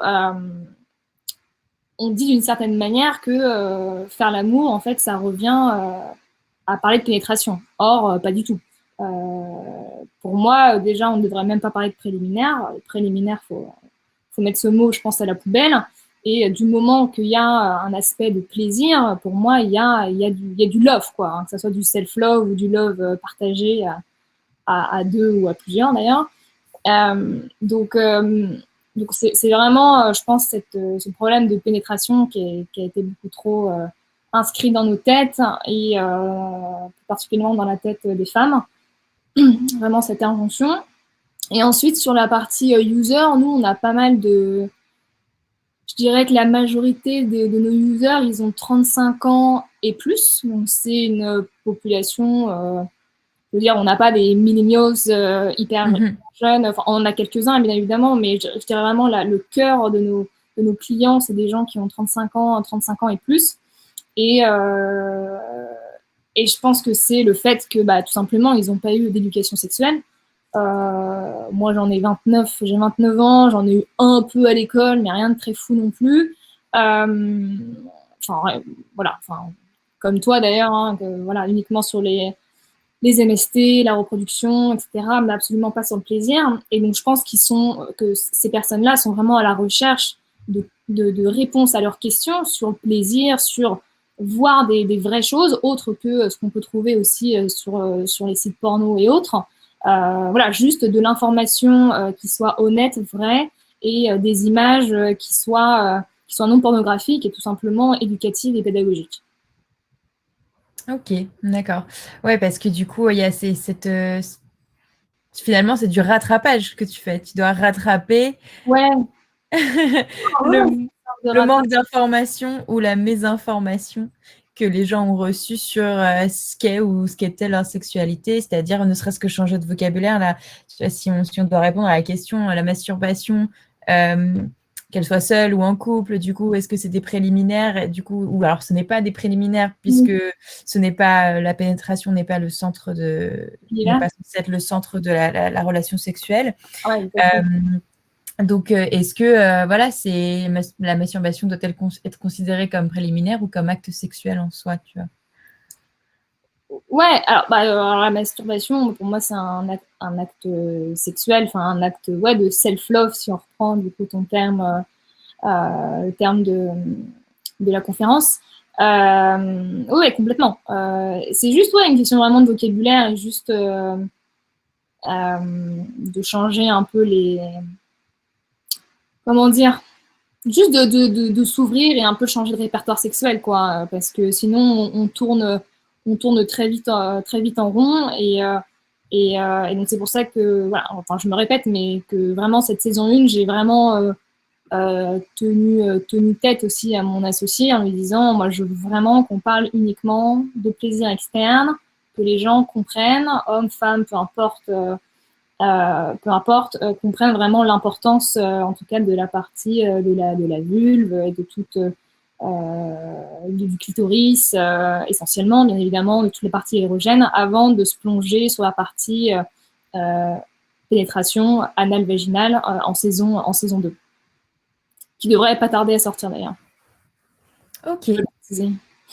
on dit d'une certaine manière que faire l'amour, en fait, ça revient à parler de pénétration. Or, pas du tout. Pour moi, déjà, on ne devrait même pas parler de préliminaire. Les préliminaires, faut mettre ce mot, je pense, à la poubelle. Et du moment qu'il y a un aspect de plaisir, pour moi, il y a du love, quoi, hein, que ce soit du self-love ou du love partagé à deux ou à plusieurs, d'ailleurs. Donc c'est vraiment, je pense, ce problème de pénétration qui a été beaucoup trop inscrit dans nos têtes et particulièrement dans la tête des femmes. Vraiment cette injonction. Et ensuite, sur la partie user, nous, on a pas mal de... Je dirais que la majorité de nos users, ils ont 35 ans et plus. Donc, c'est une population... je veux dire, on n'a pas des millennials hyper jeunes. Enfin, on en a quelques-uns, bien évidemment, mais je dirais vraiment le cœur de nos clients, c'est des gens qui ont 35 ans et plus. Et Et je pense que c'est le fait que, tout simplement, ils n'ont pas eu d'éducation sexuelle. Moi, j'ai 29 ans, j'en ai eu un peu à l'école, mais rien de très fou non plus. Voilà, comme toi d'ailleurs, hein, voilà, uniquement sur les MST, la reproduction, etc., mais absolument pas sur le plaisir. Et donc, je pense que ces personnes-là sont vraiment à la recherche de réponses à leurs questions sur le plaisir, sur voir des vraies choses, autres que ce qu'on peut trouver aussi sur les sites porno et autres. Voilà, juste de l'information qui soit honnête, vraie, et des images qui soient non pornographiques et tout simplement éducatives et pédagogiques. Ok, d'accord. Ouais, parce que du coup, il y a finalement, c'est du rattrapage que tu fais. Tu dois rattraper Ouais. le manque d'information ou la mésinformation que les gens ont reçu sur ce qu'est ou ce qu'était leur sexualité, c'est-à-dire ne serait-ce que changer de vocabulaire. Là, si on doit répondre à la question, la masturbation, qu'elle soit seule ou en couple, du coup, est-ce que c'est des préliminaires, du coup, ou alors ce n'est pas des préliminaires puisque ce n'est pas la pénétration n'est pas le centre n'est pas censé être le centre de la relation sexuelle. Ouais, donc, est-ce que voilà, la masturbation doit-elle être considérée comme préliminaire ou comme acte sexuel en soi, tu vois? Ouais, alors la masturbation, pour moi, c'est un acte sexuel, enfin un acte de self-love, si on reprend du coup ton terme, le terme de la conférence. Oui, complètement. C'est juste une question vraiment de vocabulaire et juste de changer un peu comment dire, juste de s'ouvrir et un peu changer de répertoire sexuel, quoi, parce que sinon on tourne très vite en rond et donc c'est pour ça que voilà, enfin je me répète, mais que vraiment cette saison 1, j'ai vraiment tenu tête aussi à mon associé en lui disant, moi je veux vraiment qu'on parle uniquement de plaisir externe, que les gens comprennent, hommes, femmes, peu importe, comprennent vraiment l'importance, en tout cas de la partie de la vulve et de toute du clitoris, essentiellement, bien évidemment, de toutes les parties érogènes, avant de se plonger sur la partie pénétration anal-vaginale en saison 2, qui devrait pas tarder à sortir d'ailleurs. Ok.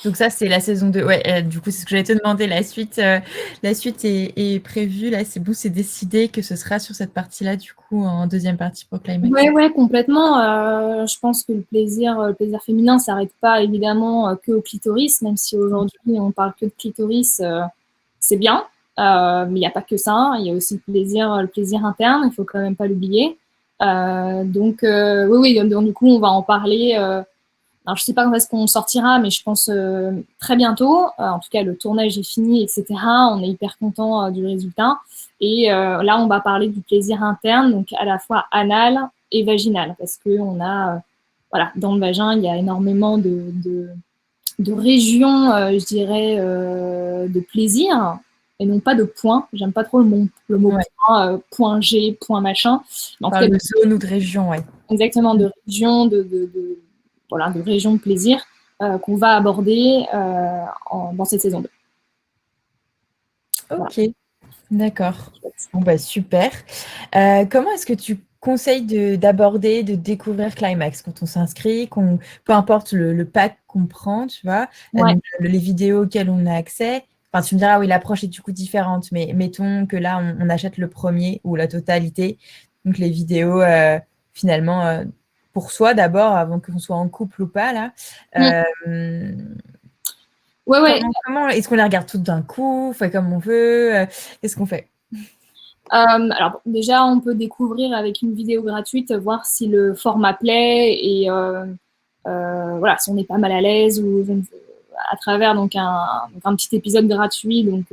Donc ça, c'est la saison 2. Ouais, du coup, c'est ce que j'allais te demander. La suite est prévue. Là, c'est bon, c'est décidé que ce sera sur cette partie-là, du coup, en deuxième partie pour Climax. Ouais, complètement. Je pense que le plaisir féminin ne s'arrête pas évidemment que au clitoris, même si aujourd'hui on parle que de clitoris, c'est bien. Mais il n'y a pas que ça. Il y a aussi le plaisir interne. Il faut quand même pas l'oublier. Donc oui, donc, du coup, on va en parler. Alors, je sais pas quand est-ce qu'on sortira, mais je pense très bientôt. En tout cas, le tournage est fini, etc. On est hyper content du résultat. Et là, on va parler du plaisir interne, donc à la fois anal et vaginal, parce que on a, voilà, dans le vagin, il y a énormément de régions, je dirais, de plaisir, et non pas de points. J'aime pas trop le mot point, point G, point machin. Mais en tout cas, de zone ou de région, ouais. Exactement, de région, de régions de plaisir qu'on va aborder dans cette saison 2. Ok, voilà. D'accord. Bon, super. Comment est-ce que tu conseilles d'aborder, de découvrir Climax quand on s'inscrit, peu importe le pack qu'on prend, tu vois, les vidéos auxquelles on a accès? Enfin, tu me diras, oui, l'approche est du coup différente, mais mettons que là, on achète le premier ou la totalité, donc les vidéos, finalement, pour soi d'abord, avant qu'on soit en couple ou pas, là. Comment est-ce qu'on les regarde toutes d'un coup, on fait comme on veut, qu'est-ce qu'on fait? Alors déjà, on peut découvrir avec une vidéo gratuite, voir si le format plaît et voilà, si on n'est pas mal à l'aise ou à travers donc un petit épisode gratuit donc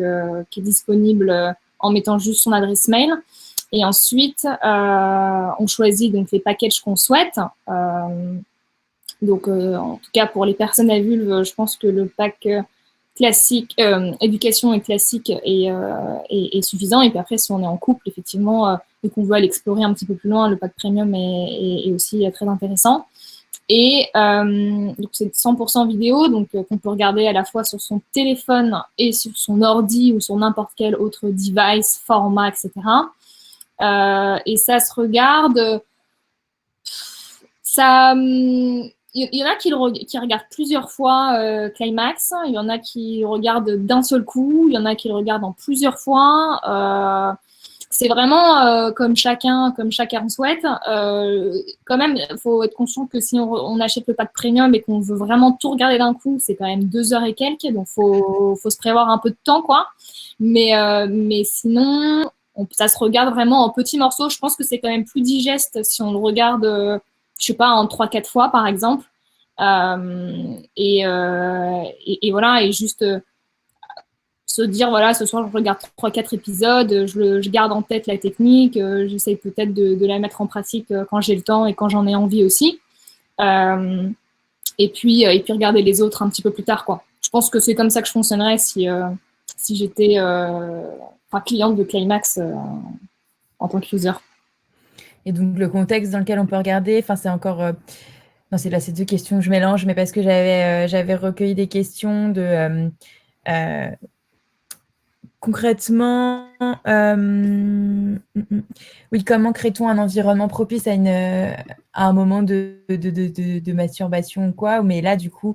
qui est disponible en mettant juste son adresse mail. Et ensuite, on choisit donc les packages qu'on souhaite. Donc, en tout cas, pour les personnes à vulve, je pense que le pack classique, éducation et classique est suffisant. Et puis après, si on est en couple, effectivement, et qu'on veut aller explorer un petit peu plus loin, le pack premium est aussi très intéressant. Et donc c'est 100% vidéo, donc qu'on peut regarder à la fois sur son téléphone et sur son ordi ou sur n'importe quel autre device, format, etc. Et ça se regarde. Il y en a qui regardent plusieurs fois Climax, il y en a qui regardent d'un seul coup, il y en a qui le regardent en plusieurs fois. C'est vraiment comme chacun souhaite. Quand même, il faut être conscient que si on achète le pack premium et qu'on veut vraiment tout regarder d'un coup, c'est quand même 2 heures et quelques, donc faut se prévoir un peu de temps, quoi. Mais sinon, ça se regarde vraiment en petits morceaux. Je pense que c'est quand même plus digeste si on le regarde, je sais pas, en 3-4 fois, par exemple. Et voilà, et juste se dire, voilà, ce soir, je regarde 3-4 épisodes, je garde en tête la technique, j'essaye peut-être de la mettre en pratique quand j'ai le temps et quand j'en ai envie aussi. Et puis regarder les autres un petit peu plus tard, quoi. Je pense que c'est comme ça que je fonctionnerais si j'étais cliente de Climax en tant que user. Et donc, le contexte dans lequel on peut regarder, c'est encore... non, c'est 2 questions que je mélange, mais parce que j'avais recueilli des questions de... concrètement, oui, comment crée-t-on un environnement propice à un moment de masturbation ou quoi? Mais là, du coup,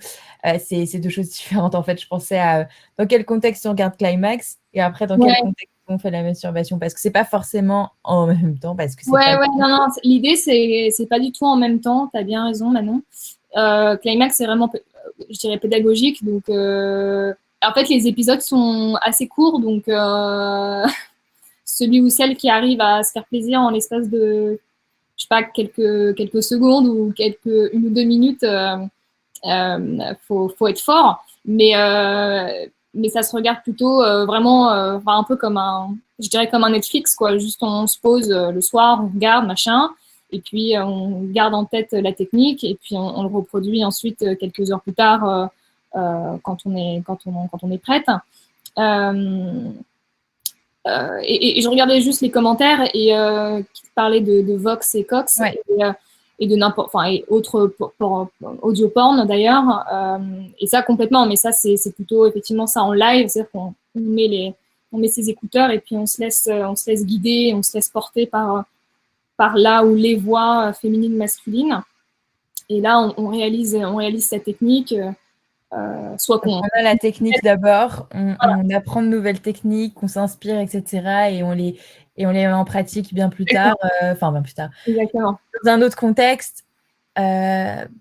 c'est 2 choses différentes. En fait, je pensais à dans quel contexte on regarde Climax et après dans quel contexte on fait la masturbation, parce que c'est pas forcément en même temps, parce que c'est pas... non, l'idée c'est pas du tout en même temps. T'as bien raison, Manon. Climax, c'est vraiment, je dirais, pédagogique, donc. En fait, les épisodes sont assez courts, donc celui ou celle qui arrive à se faire plaisir en l'espace de, je sais pas, quelques secondes ou 1 ou 2 minutes, faut être fort. Mais ça se regarde plutôt vraiment, un peu comme je dirais comme un Netflix, quoi. Juste on se pose le soir, on regarde, machin, et puis on garde en tête la technique, et puis on le reproduit ensuite quelques heures plus tard. Quand on est prête. Et je regardais juste les commentaires et qui parlaient de Vox et Cox, et de n'importe, et autres audio porn d'ailleurs, et ça complètement, mais ça c'est plutôt effectivement ça en live, c'est-à-dire qu'on met ses écouteurs et puis on se laisse guider, on se laisse porter par là où les voix féminines, masculines, et là on réalise sa technique. Soit qu'on a la technique d'abord, on apprend de nouvelles techniques, on s'inspire, etc. Et on les met en pratique bien plus tard. Bien plus tard. Exactement. Dans un autre contexte,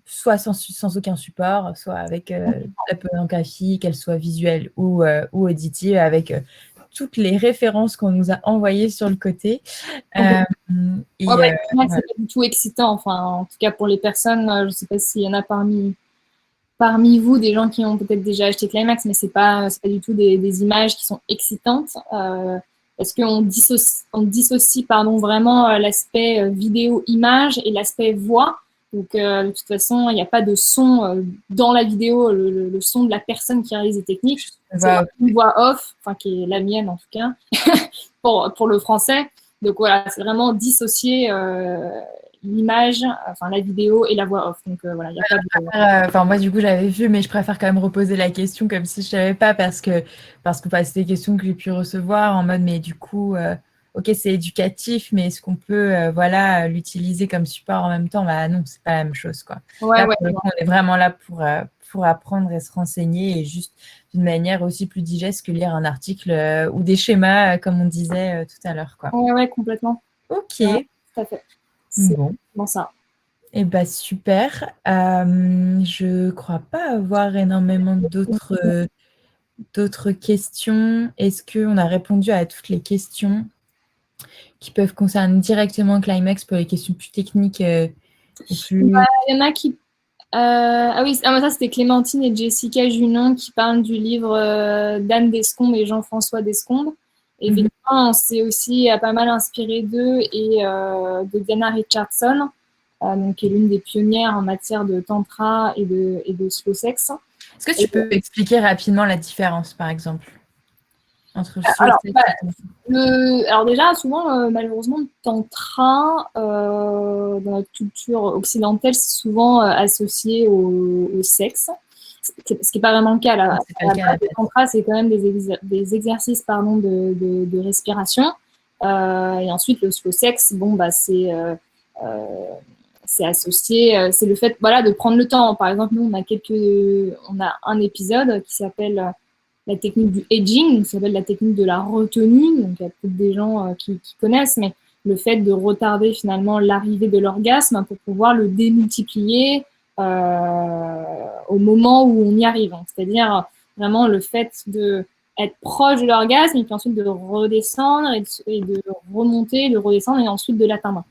soit sans aucun support, soit avec la pornographie, qu'elle soit visuelle ou auditive, avec toutes les références qu'on nous a envoyées sur le côté. C'est pas du tout excitant. En tout cas, pour les personnes, je ne sais pas s'il y en a parmi vous des gens qui ont peut-être déjà acheté Climax, mais c'est pas du tout des images qui sont excitantes. Parce qu'on dissocie vraiment l'aspect vidéo-image et l'aspect voix. Donc, de toute façon, il n'y a pas de son dans la vidéo, le son de la personne qui réalise les techniques. C'est une voix off, qui est la mienne en tout cas, pour le français. Donc voilà, c'est vraiment dissocier l'image, la vidéo et la voix off. Donc voilà, il y a pas de... moi du coup j'avais vu, mais je préfère quand même reposer la question comme si je savais pas, parce que c'est des questions que j'ai pu recevoir en mode, mais du coup ok, c'est éducatif, mais est-ce qu'on peut l'utiliser comme support en même temps? Non, c'est pas la même chose, quoi. Pour le coup, on est vraiment là pour apprendre et se renseigner, et juste d'une manière aussi plus digeste que lire un article ou des schémas, comme on disait tout à l'heure, quoi. Ouais, complètement. Ok. Ouais, tout à fait. C'est bon ça. Eh bien, super. Je crois pas avoir énormément d'autres questions. Est-ce qu'on a répondu à toutes les questions qui peuvent concerner directement Climax pour les questions plus techniques Il y en a qui... ça c'était Clémentine et Jessica Junon qui parlent du livre d'Anne Descombes et Jean-François Descombes. Et évidemment, on s'est aussi pas mal inspiré d'eux et de Diana Richardson, qui est l'une des pionnières en matière de tantra et de slow sex. Est-ce que tu peux expliquer rapidement la différence, par exemple? entre le slow Alors, sex bah, et ton... alors déjà, souvent, malheureusement, le tantra, dans notre culture occidentale, c'est souvent associé au sexe, ce qui n'est pas vraiment le cas. Non, c'est pas le cas à la Base, le base. tantra, c'est quand même des exercices pardon, de respiration. Et ensuite, le slow sex, bon, bah, c'est associé, c'est le fait voilà, de prendre le temps. Par exemple, nous, on a un épisode qui s'appelle la technique du edging, qui s'appelle la technique de la retenue. Donc, il y a peut-être des gens qui connaissent, mais le fait de retarder finalement l'arrivée de l'orgasme pour pouvoir le démultiplier au moment où on y arrive. C'est-à-dire vraiment le fait de être proche de l'orgasme et puis ensuite de redescendre et de remonter, de redescendre et ensuite de l'atteindre.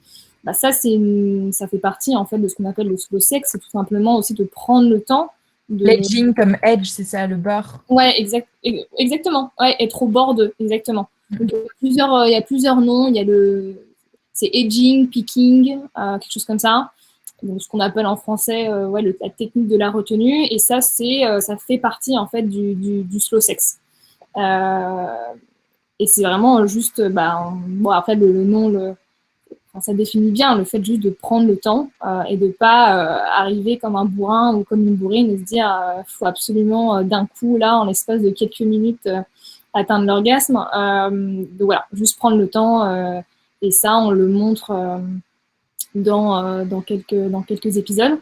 Bah ça fait partie en fait de ce qu'on appelle le slow sex, c'est tout simplement aussi de prendre le temps de... L'edging comme edge, c'est ça, le bord. Ouais, exactement. Ouais, être au bord de, exactement. Donc, il y a plusieurs noms. C'est edging, picking, quelque chose comme ça. Donc, ce qu'on appelle en français, ouais, la technique de la retenue. Et ça, ça fait partie en fait du slow sex. Et c'est vraiment juste, bah, bon après le nom, enfin, ça définit bien le fait juste de prendre le temps et de pas arriver comme un bourrin ou comme une bourrine et se dire faut absolument d'un coup là en l'espace de quelques minutes atteindre l'orgasme. Donc voilà, juste prendre le temps et ça on le montre dans quelques épisodes.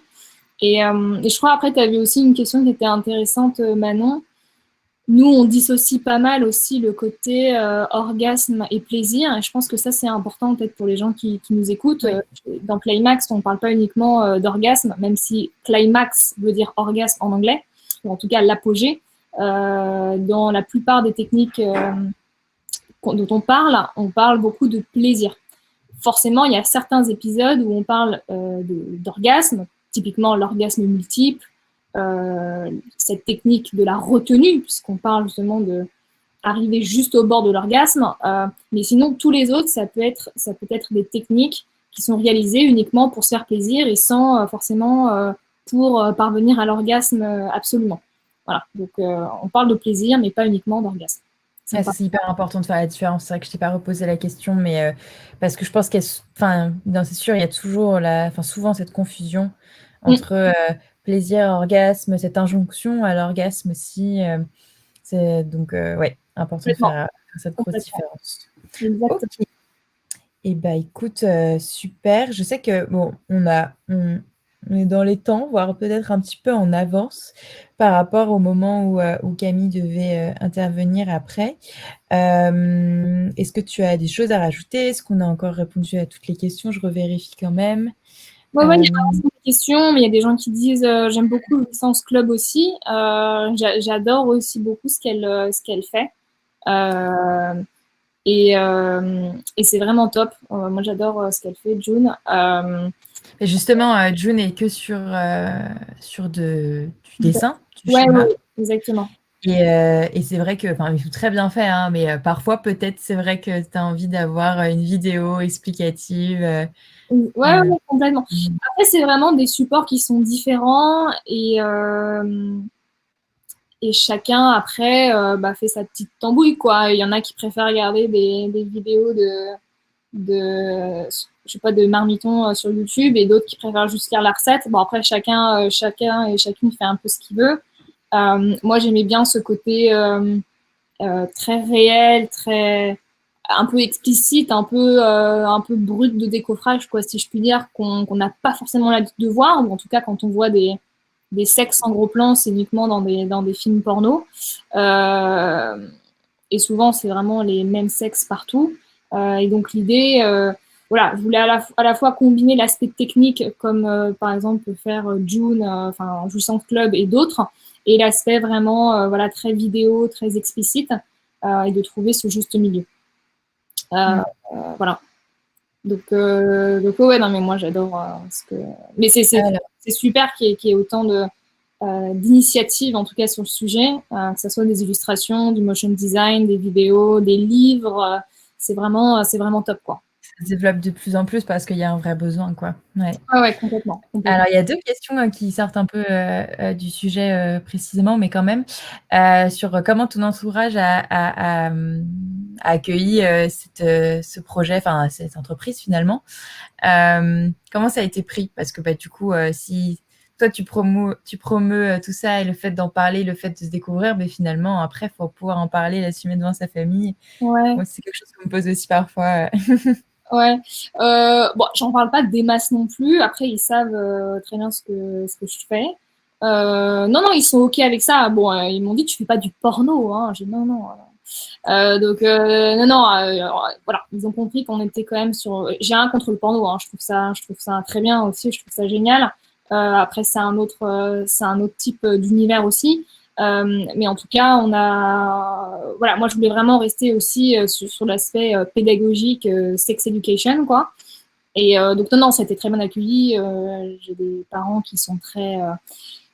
Et je crois après tu avais aussi une question qui était intéressante Manon. Nous, on dissocie pas mal aussi le côté orgasme et plaisir. Et je pense que ça, c'est important peut-être pour les gens qui nous écoutent. Oui. Dans Climax, on ne parle pas uniquement d'orgasme, même si Climax veut dire orgasme en anglais, ou en tout cas l'apogée. Dans la plupart des techniques dont on parle beaucoup de plaisir. Forcément, il y a certains épisodes où on parle d'orgasme, typiquement l'orgasme multiple, cette technique de la retenue, puisqu'on parle justement de arriver juste au bord de l'orgasme. Mais sinon, tous les autres, ça peut être des techniques qui sont réalisées uniquement pour se faire plaisir et sans forcément pour parvenir à l'orgasme absolument. Voilà. Donc, on parle de plaisir, mais pas uniquement d'orgasme. C'est hyper important de faire la différence. C'est vrai que je t'ai pas reposé la question, mais parce que je pense c'est sûr, il y a toujours souvent cette confusion entre plaisir, orgasme, cette injonction à l'orgasme aussi. C'est donc ouais, important de faire cette grosse différence. Exactement. Ok. Et bah écoute, super. Je sais que bon, on est dans les temps, voire peut-être un petit peu en avance par rapport au moment où Camille devait intervenir après. Est-ce que tu as des choses à rajouter? Est-ce qu'on a encore répondu à toutes les questions? Je revérifie quand même. Ouais, il y a des questions, mais il y a des gens qui disent j'aime beaucoup le Licence Club aussi. J'adore aussi beaucoup ce qu'elle fait. Et c'est vraiment top. Moi, j'adore ce qu'elle fait, June. Et justement, June est que sur du dessin, du ouais, schéma. ouais, exactement. Et c'est vrai que, tout très bien fait, hein, mais parfois, peut-être, c'est vrai que tu as envie d'avoir une vidéo explicative. Ouais, complètement. Après, c'est vraiment des supports qui sont différents et chacun, après, fait sa petite tambouille, quoi. Il y en a qui préfèrent regarder des vidéos de je sais pas, de marmitons sur YouTube et d'autres qui préfèrent juste lire la recette. Bon, après, chacun et chacune fait un peu ce qu'il veut. Moi, j'aimais bien ce côté très réel, un peu explicite, un peu brut de décoffrage, quoi, si je puis dire, qu'on n'a pas forcément l'habitude de voir, ou en tout cas quand on voit des sexes en gros plan, c'est uniquement dans des films porno. Et souvent, c'est vraiment les mêmes sexes partout. Et donc l'idée, voilà, je voulais à la fois combiner l'aspect technique, comme par exemple peut faire June, Jouissance Club et d'autres, et l'aspect vraiment voilà, très vidéo, très explicite, et de trouver ce juste milieu. Voilà. Donc ouais, non, mais moi j'adore ce que. Mais c'est super qu'il y ait autant d'initiatives, en tout cas sur le sujet, que ce soit des illustrations, du motion design, des vidéos, des livres. C'est vraiment top, quoi. se développe de plus en plus parce qu'il y a un vrai besoin, quoi. Ouais. Ouais, complètement. Alors, il y a 2 questions qui sortent un peu du sujet précisément, mais quand même, sur comment ton entourage a accueilli ce projet, enfin cette entreprise finalement. Comment ça a été pris? Parce que du coup, si toi tu promeus tout ça et le fait d'en parler, le fait de se découvrir, mais finalement après, il faut pouvoir en parler, l'assumer devant sa famille. Ouais. Moi, c'est quelque chose qu'on me pose aussi parfois. Ouais. Bon, j'en parle pas des masses non plus. Après, ils savent très bien ce que je fais. Non, non, ils sont OK avec ça. Bon, ils m'ont dit, tu fais pas du porno, hein. J'ai dit, non, non. Donc, non, non, voilà. Ils ont compris qu'on était quand même sur. J'ai rien contre le porno, hein. Je trouve ça très bien aussi. Je trouve ça génial. Après, c'est un autre type d'univers aussi. Mais en tout cas, voilà, moi je voulais vraiment rester aussi sur l'aspect pédagogique, sex education, quoi. Et donc non, ça a été très bien accueilli. J'ai des parents qui sont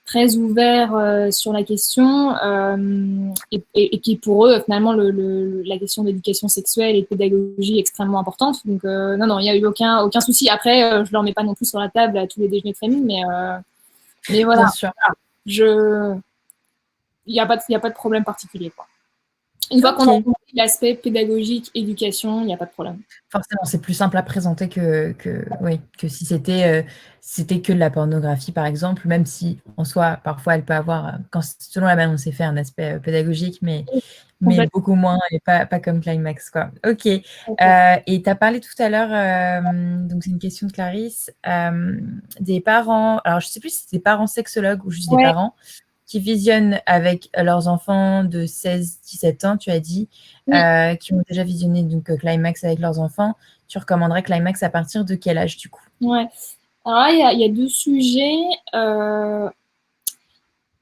très ouverts sur la question et qui pour eux finalement la question d'éducation sexuelle et de pédagogie est extrêmement importante. Donc non, non, il n'y a eu aucun souci. Après, je leur mets pas non plus sur la table à tous les déjeuners de famille, mais voilà. Bien sûr. Il n'y a pas de problème particulier, quoi. Une fois qu'on a compris l'aspect pédagogique, éducation, il n'y a pas de problème. Forcément, c'est plus simple à présenter que si c'était que de la pornographie, par exemple, même si en soi, parfois, elle peut avoir, selon la manière dont c'est fait, un aspect pédagogique, mais beaucoup moins et pas comme Climax, quoi. Ok. Et tu as parlé tout à l'heure, donc c'est une question de Clarisse, des parents, alors je ne sais plus si c'est des parents sexologues ou juste des parents, qui visionnent avec leurs enfants de 16-17 ans, tu as dit, qui ont déjà visionné donc Climax avec leurs enfants. Tu recommanderais Climax à partir de quel âge, du coup? Ouais. Alors là, il y a 2 sujets.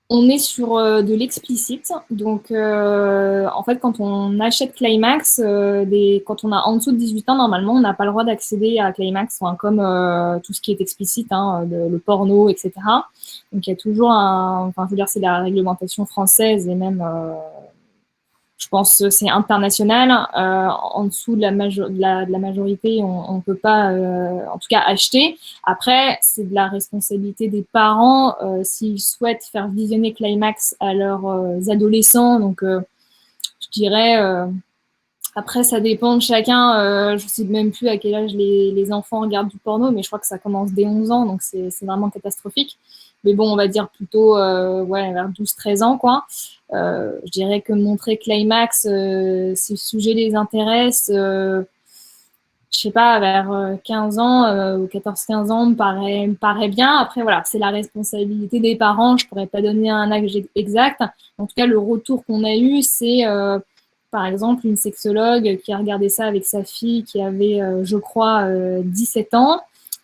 On est sur de l'explicite. Donc, en fait, quand on achète Climax, quand on a en dessous de 18 ans, normalement, on n'a pas le droit d'accéder à Climax, comme tout ce qui est explicite, le porno, etc. Donc, il y a toujours je veux dire, c'est la réglementation française et même, je pense que c'est international. En dessous de la majorité, on ne peut pas, en tout cas, acheter. Après, c'est de la responsabilité des parents s'ils souhaitent faire visionner Climax à leurs adolescents. Donc, je dirais, après, ça dépend de chacun. Je ne sais même plus à quel âge les enfants regardent du porno, mais je crois que ça commence dès 11 ans, donc c'est vraiment catastrophique. Mais bon, on va dire plutôt vers 12-13 ans, quoi. Je dirais que montrer Climax, si le sujet les intéresse, je sais pas, vers 15 ans ou 14-15 ans me paraît bien. Après, voilà, c'est la responsabilité des parents. Je pourrais pas donner un âge exact. En tout cas, le retour qu'on a eu, c'est par exemple une sexologue qui a regardé ça avec sa fille qui avait, je crois, 17 ans.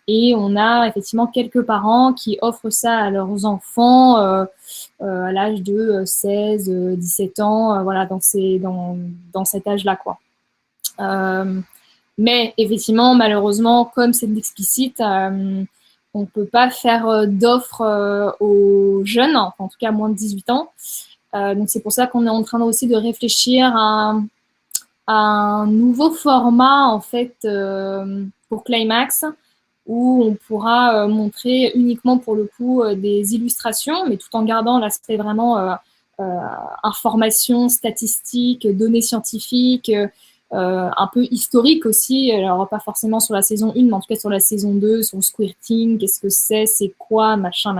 Et on a effectivement quelques parents qui offrent ça à leurs enfants à l'âge de 16, 17 ans, voilà, dans cet âge-là, quoi. Mais effectivement, malheureusement, comme c'est de l'explicite, on ne peut pas faire d'offres aux jeunes, en tout cas à moins de 18 ans. Donc c'est pour ça qu'on est en train aussi de réfléchir à un nouveau format, en fait, pour Climax, où on pourra montrer uniquement pour le coup des illustrations, mais tout en gardant l'aspect vraiment information, statistique, données scientifiques, un peu historique aussi, alors pas forcément sur la saison 1, mais en tout cas sur la saison 2, sur le squirting, qu'est-ce que c'est quoi, machin,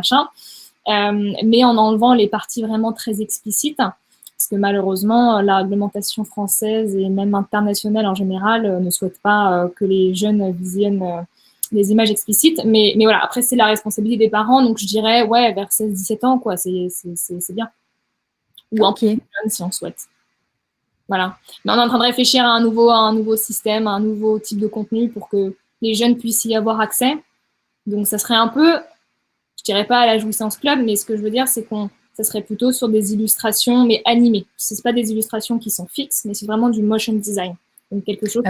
mais en enlevant les parties vraiment très explicites, parce que malheureusement, la réglementation française et même internationale en général ne souhaite pas que les jeunes visionnent des images explicites, mais voilà, après c'est la responsabilité des parents, donc je dirais vers 16-17 ans, quoi, c'est bien. Ou un peu plus jeune si on souhaite. Voilà. Mais on est en train de réfléchir à un nouveau système, à un nouveau type de contenu pour que les jeunes puissent y avoir accès. Donc ça serait un peu, je dirais pas à la jouissance club, mais ce que je veux dire, c'est ça serait plutôt sur des illustrations, mais animées. Ce n'est pas des illustrations qui sont fixes, mais c'est vraiment du motion design. Donc quelque chose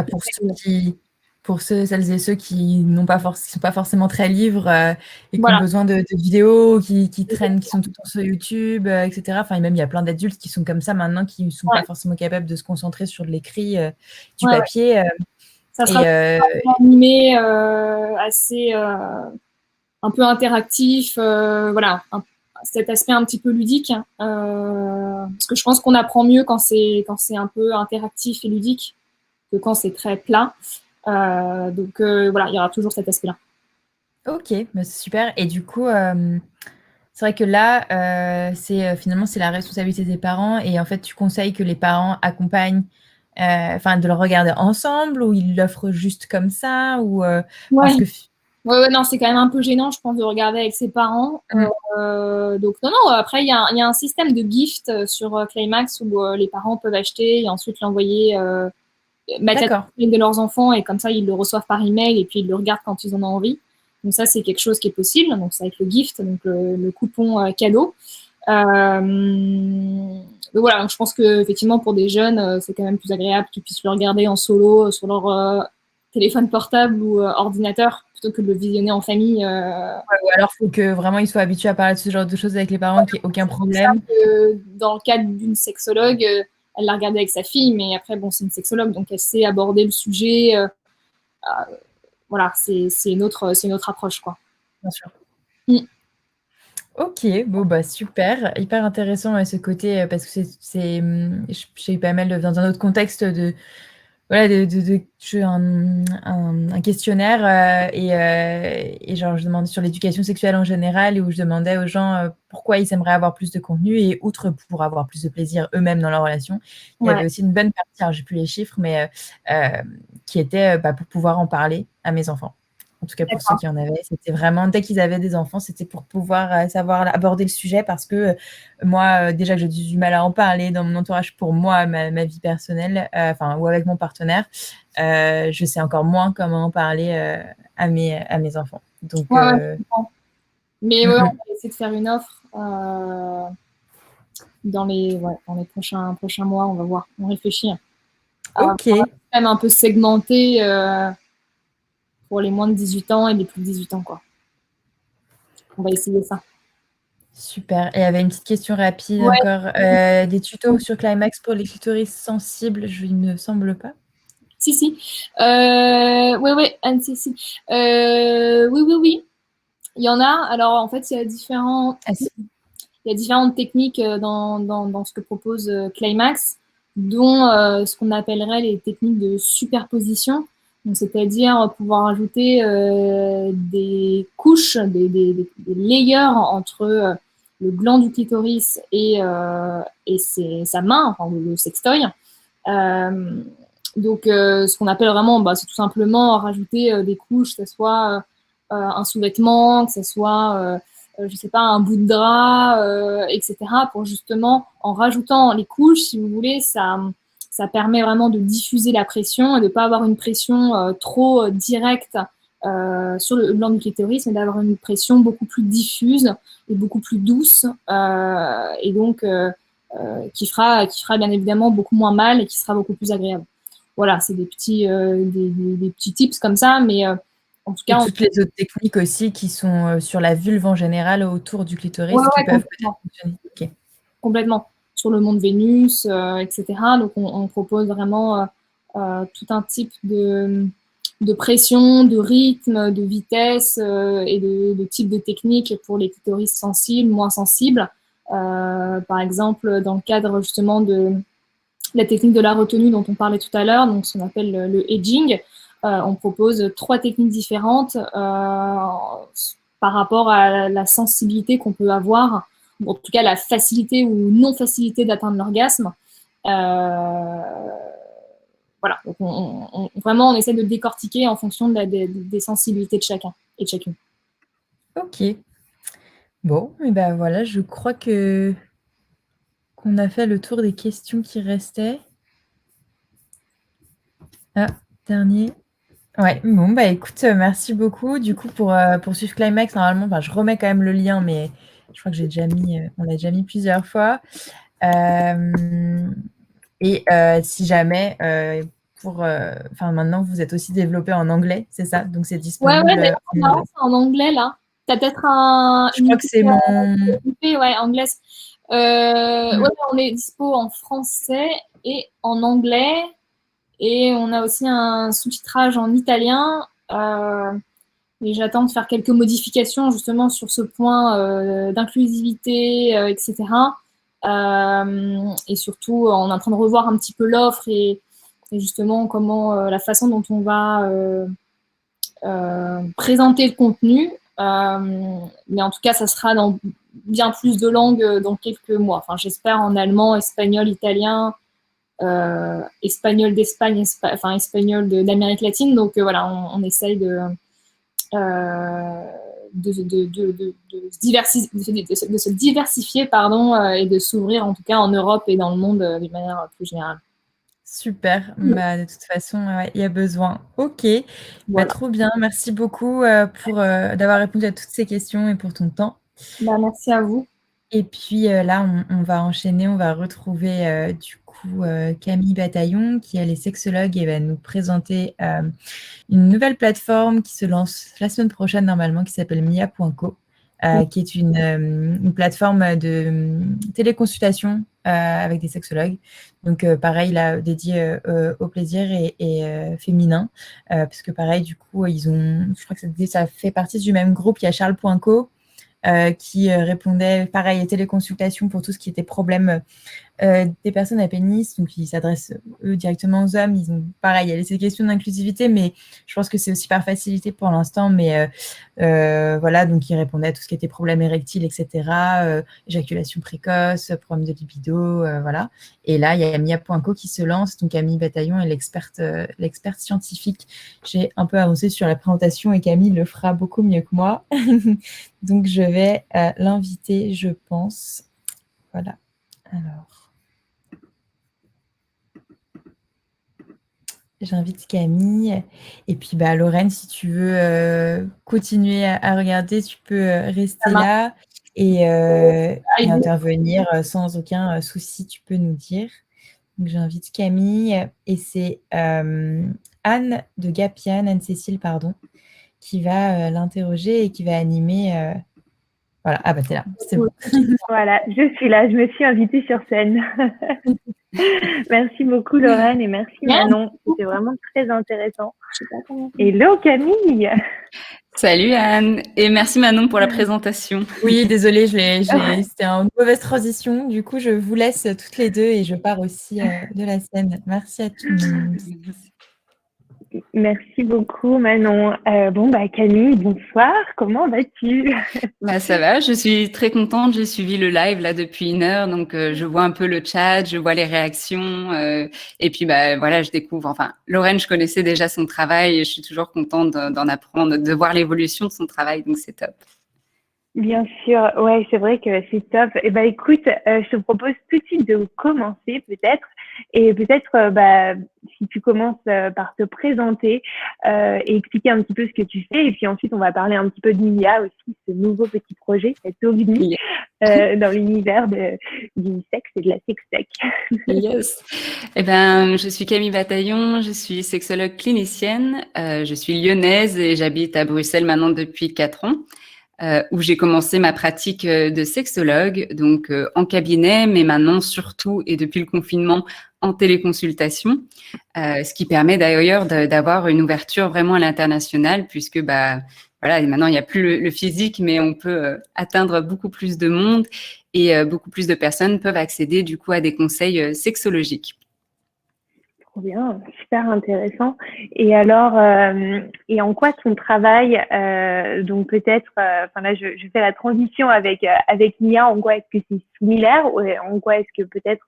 pour celles et ceux qui sont pas forcément très livres et qui ont besoin de vidéos, qui traînent, qui sont tout le temps sur YouTube, etc. Enfin, même il y a plein d'adultes qui sont comme ça maintenant, qui ne sont pas forcément capables de se concentrer sur de l'écrit, du papier. Ça sera Et animé, assez un peu interactif, voilà, cet aspect un petit peu ludique, hein, parce que je pense qu'on apprend mieux quand c'est un peu interactif et ludique que quand c'est très plat. Donc voilà, il y aura toujours cet aspect-là. OK, bah, c'est super et du coup, c'est vrai que là, c'est, finalement, c'est la responsabilité des parents et en fait, tu conseilles que les parents accompagnent, enfin, de le regarder ensemble ou ils l'offrent juste comme ça ou, parce Ouais. que Ouais, non, c'est quand même un peu gênant, je pense, de regarder avec ses parents. Donc non, non, après, il y a un système de gift sur Climax où les parents peuvent acheter et ensuite l'envoyer, mettre la D'accord. de leurs enfants et comme ça, ils le reçoivent par email et puis ils le regardent quand ils en ont envie. Donc ça, c'est quelque chose qui est possible. Donc c'est avec le gift, donc le coupon cadeau. Donc voilà, donc je pense que effectivement pour des jeunes, c'est quand même plus agréable qu'ils puissent le regarder en solo sur leur téléphone portable ou ordinateur plutôt que de le visionner en famille. Ou alors, faut que vraiment ils soient habitués à parler de ce genre de choses avec les parents, qu'il y ait aucun problème. Dans le cadre d'une sexologue, elle l'a regardé avec sa fille, mais après, bon, c'est une sexologue, donc elle sait aborder le sujet. Voilà, c'est une autre approche, quoi. Bien sûr. Mm. OK, bon, bah, super, hyper intéressant, ouais, ce côté, parce que j'ai eu pas mal dans un autre contexte de voilà, un questionnaire et genre, je demandais sur l'éducation sexuelle en général et où je demandais aux gens pourquoi ils aimeraient avoir plus de contenu et outre pour avoir plus de plaisir eux-mêmes dans leur relation, il y avait aussi une bonne partie, alors j'ai plus les chiffres, mais qui était bah, pour pouvoir en parler à mes enfants. En tout cas, pour ceux qui en avaient, c'était vraiment, dès qu'ils avaient des enfants, c'était pour pouvoir savoir aborder le sujet parce que moi, déjà que j'ai du mal à en parler dans mon entourage pour moi, ma vie personnelle, enfin, ou avec mon partenaire, je sais encore moins comment en parler à mes enfants. Donc, Je comprends. Mais ouais, on mm. va essayer de faire une offre dans les prochains mois, on va voir, on réfléchit. Ok, Même un peu segmenté pour les moins de 18 ans et les plus de 18 ans, quoi. On va essayer ça. super. Et il y avait une petite question rapide Ouais. encore. Des tutos sur Climax pour les clitoris sensibles, il me semble pas. Si. Ouais, Anne-Cécile. Oui. Il y en a. Alors, en fait, Ah, si. il y a différentes techniques dans ce que propose Climax, dont ce qu'on appellerait les techniques de superposition. Donc, c'est-à-dire pouvoir ajouter des couches, des layers entre le gland du clitoris et sa main, enfin, le sextoy. Donc, ce qu'on appelle vraiment, bah, c'est tout simplement rajouter des couches, que ce soit un sous-vêtement, que ce soit, je sais pas, un bout de drap, etc. Pour justement, en rajoutant les couches, si vous voulez, ça permet vraiment de diffuser la pression et de ne pas avoir une pression trop directe sur le gland du clitoris, mais d'avoir une pression beaucoup plus diffuse et beaucoup plus douce, et donc qui fera bien évidemment beaucoup moins mal et qui sera beaucoup plus agréable. Voilà, c'est des petits tips comme ça, mais en tout Et cas, toutes les autres techniques aussi qui sont sur la vulve en général autour du clitoris qui peuvent peut-être fonctionner. Ok. complètement. Sur le mont de Vénus, etc. Donc, on propose vraiment tout un type de pression, de rythme, de vitesse et de type de technique pour les clitoris sensibles, moins sensibles. Par exemple, dans le cadre justement de la technique de la retenue dont on parlait tout à l'heure, donc ce qu'on appelle le edging, on propose 3 techniques différentes par rapport à la sensibilité qu'on peut avoir, ou en tout cas la facilité ou non-facilité d'atteindre l'orgasme. Voilà, donc vraiment on essaie de décortiquer en fonction des sensibilités de chacun et de chacune. Ok. Bon, et ben voilà, je crois qu'on a fait le tour des questions qui restaient. Ah, dernier. Ouais, bon, bah écoute, merci beaucoup. Du coup, pour suivre Climax, normalement, enfin, je remets quand même le lien, mais je crois que on l'a déjà mis plusieurs fois. Et si jamais, enfin, maintenant, vous êtes aussi développé en anglais, c'est ça? Donc, c'est Ouais, disponible d'ailleurs, c'est en marrant, anglais. c'est en anglais là. T'as peut-être Je crois que c'est mon. ouais, anglaise. Ouais, on est dispo en français et en anglais. Et on a aussi un sous-titrage en italien. Et j'attends de faire quelques modifications justement sur ce point d'inclusivité, etc. Et surtout, on est en train de revoir un petit peu l'offre et justement comment la façon dont on va présenter le contenu. Mais en tout cas, ça sera dans bien plus de langues dans quelques mois. Enfin, j'espère en allemand, espagnol, italien, espagnol d'Espagne, espagnol d'Amérique latine. Donc voilà, on essaye de se diversifier et de s'ouvrir en tout cas en Europe et dans le monde d'une manière plus générale. Super. Bah, de toute façon, il y a besoin. Ok. Voilà. Trop bien. Merci beaucoup pour d'avoir répondu à toutes ces questions et pour ton temps. Bah, merci à vous. Et puis là, on va enchaîner. On va retrouver du coup Camille Bataillon, qui elle est sexologue et va nous présenter une nouvelle plateforme qui se lance la semaine prochaine normalement, qui s'appelle Mia.co. Qui est une plateforme de téléconsultation avec des sexologues. Donc, pareil, là, dédié au plaisir et féminin. Parce que, pareil, du coup, je crois que ça fait partie du même groupe. Il y a Charles.co qui répondait, pareil, à téléconsultation pour tout ce qui était problème des personnes à pénis, donc ils s'adressent eux directement aux hommes. Ils ont pareil, il y a ces questions d'inclusivité, mais je pense que c'est aussi par facilité pour l'instant. Mais voilà, donc ils répondaient à tout ce qui était problème érectile, etc., éjaculation précoce, problème de libido, voilà. Et là, il y a Mia.co qui se lance, donc Camille Bataillon est l'experte scientifique. J'ai un peu avancé sur la présentation et Camille le fera beaucoup mieux que moi. Donc je vais l'inviter, je pense. Voilà. Alors. J'invite Camille. Et puis, Lorraine, si tu veux continuer à regarder, tu peux rester là et intervenir sans aucun souci, tu peux nous dire. Donc, j'invite Camille et c'est Anne de Gapian, Anne-Cécile, pardon, qui va l'interroger et qui va animer. Voilà, ah bah t'es là, c'est bon. Voilà, je suis là, je me suis invitée sur scène. Merci beaucoup Lorraine et merci Manon, c'était vraiment très intéressant. Hello Camille. Salut Anne et merci Manon pour la présentation. Oui, désolée, c'était une mauvaise transition. Du coup, je vous laisse toutes les deux et je pars aussi de la scène. Merci à tout le monde. Merci beaucoup Manon. Camille, bonsoir, comment vas-tu? Ça va, je suis très contente, j'ai suivi le live là depuis 1 heure, donc je vois un peu le chat, je vois les réactions et puis voilà, je découvre, enfin Lorraine, je connaissais déjà son travail et je suis toujours contente d'en apprendre, de voir l'évolution de son travail, donc c'est top. Bien sûr, ouais, c'est vrai que c'est top. Et écoute, je te propose tout de suite de commencer peut-être. Et peut-être, si tu commences par te présenter et expliquer un petit peu ce que tu fais. Et puis ensuite, on va parler un petit peu de Mia aussi, ce nouveau petit projet, cet ovni dans l'univers du sexe et de la sextech. Yes. Je suis Camille Bataillon, je suis sexologue clinicienne. Je suis lyonnaise et j'habite à Bruxelles maintenant depuis 4 ans. Où j'ai commencé ma pratique de sexologue, donc en cabinet, mais maintenant surtout et depuis le confinement en téléconsultation, ce qui permet d'ailleurs d'avoir une ouverture vraiment à l'international, puisque voilà, maintenant il n'y a plus le physique, mais on peut atteindre beaucoup plus de monde et beaucoup plus de personnes peuvent accéder du coup à des conseils sexologiques. Trop bien, super intéressant. Et alors, et en quoi ton travail, donc peut-être, là je fais la transition avec Mia, en quoi est-ce que c'est similaire ou en quoi est-ce que peut-être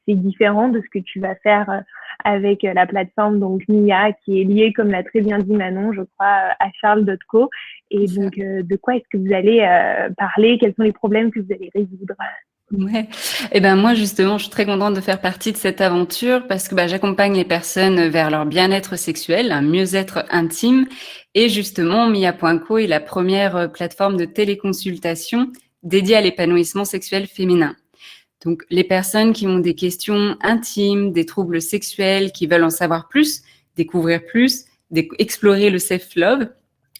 c'est différent de ce que tu vas faire avec la plateforme donc Mia qui est liée, comme l'a très bien dit Manon, je crois, à Charles.co. Et donc, de quoi est-ce que vous allez parler? Quels sont les problèmes que vous allez résoudre? Ouais. Moi, justement, je suis très contente de faire partie de cette aventure parce que j'accompagne les personnes vers leur bien-être sexuel, un mieux-être intime. Et justement, Mia.co est la première plateforme de téléconsultation dédiée à l'épanouissement sexuel féminin. Donc, les personnes qui ont des questions intimes, des troubles sexuels, qui veulent en savoir plus, découvrir plus, explorer le self-love,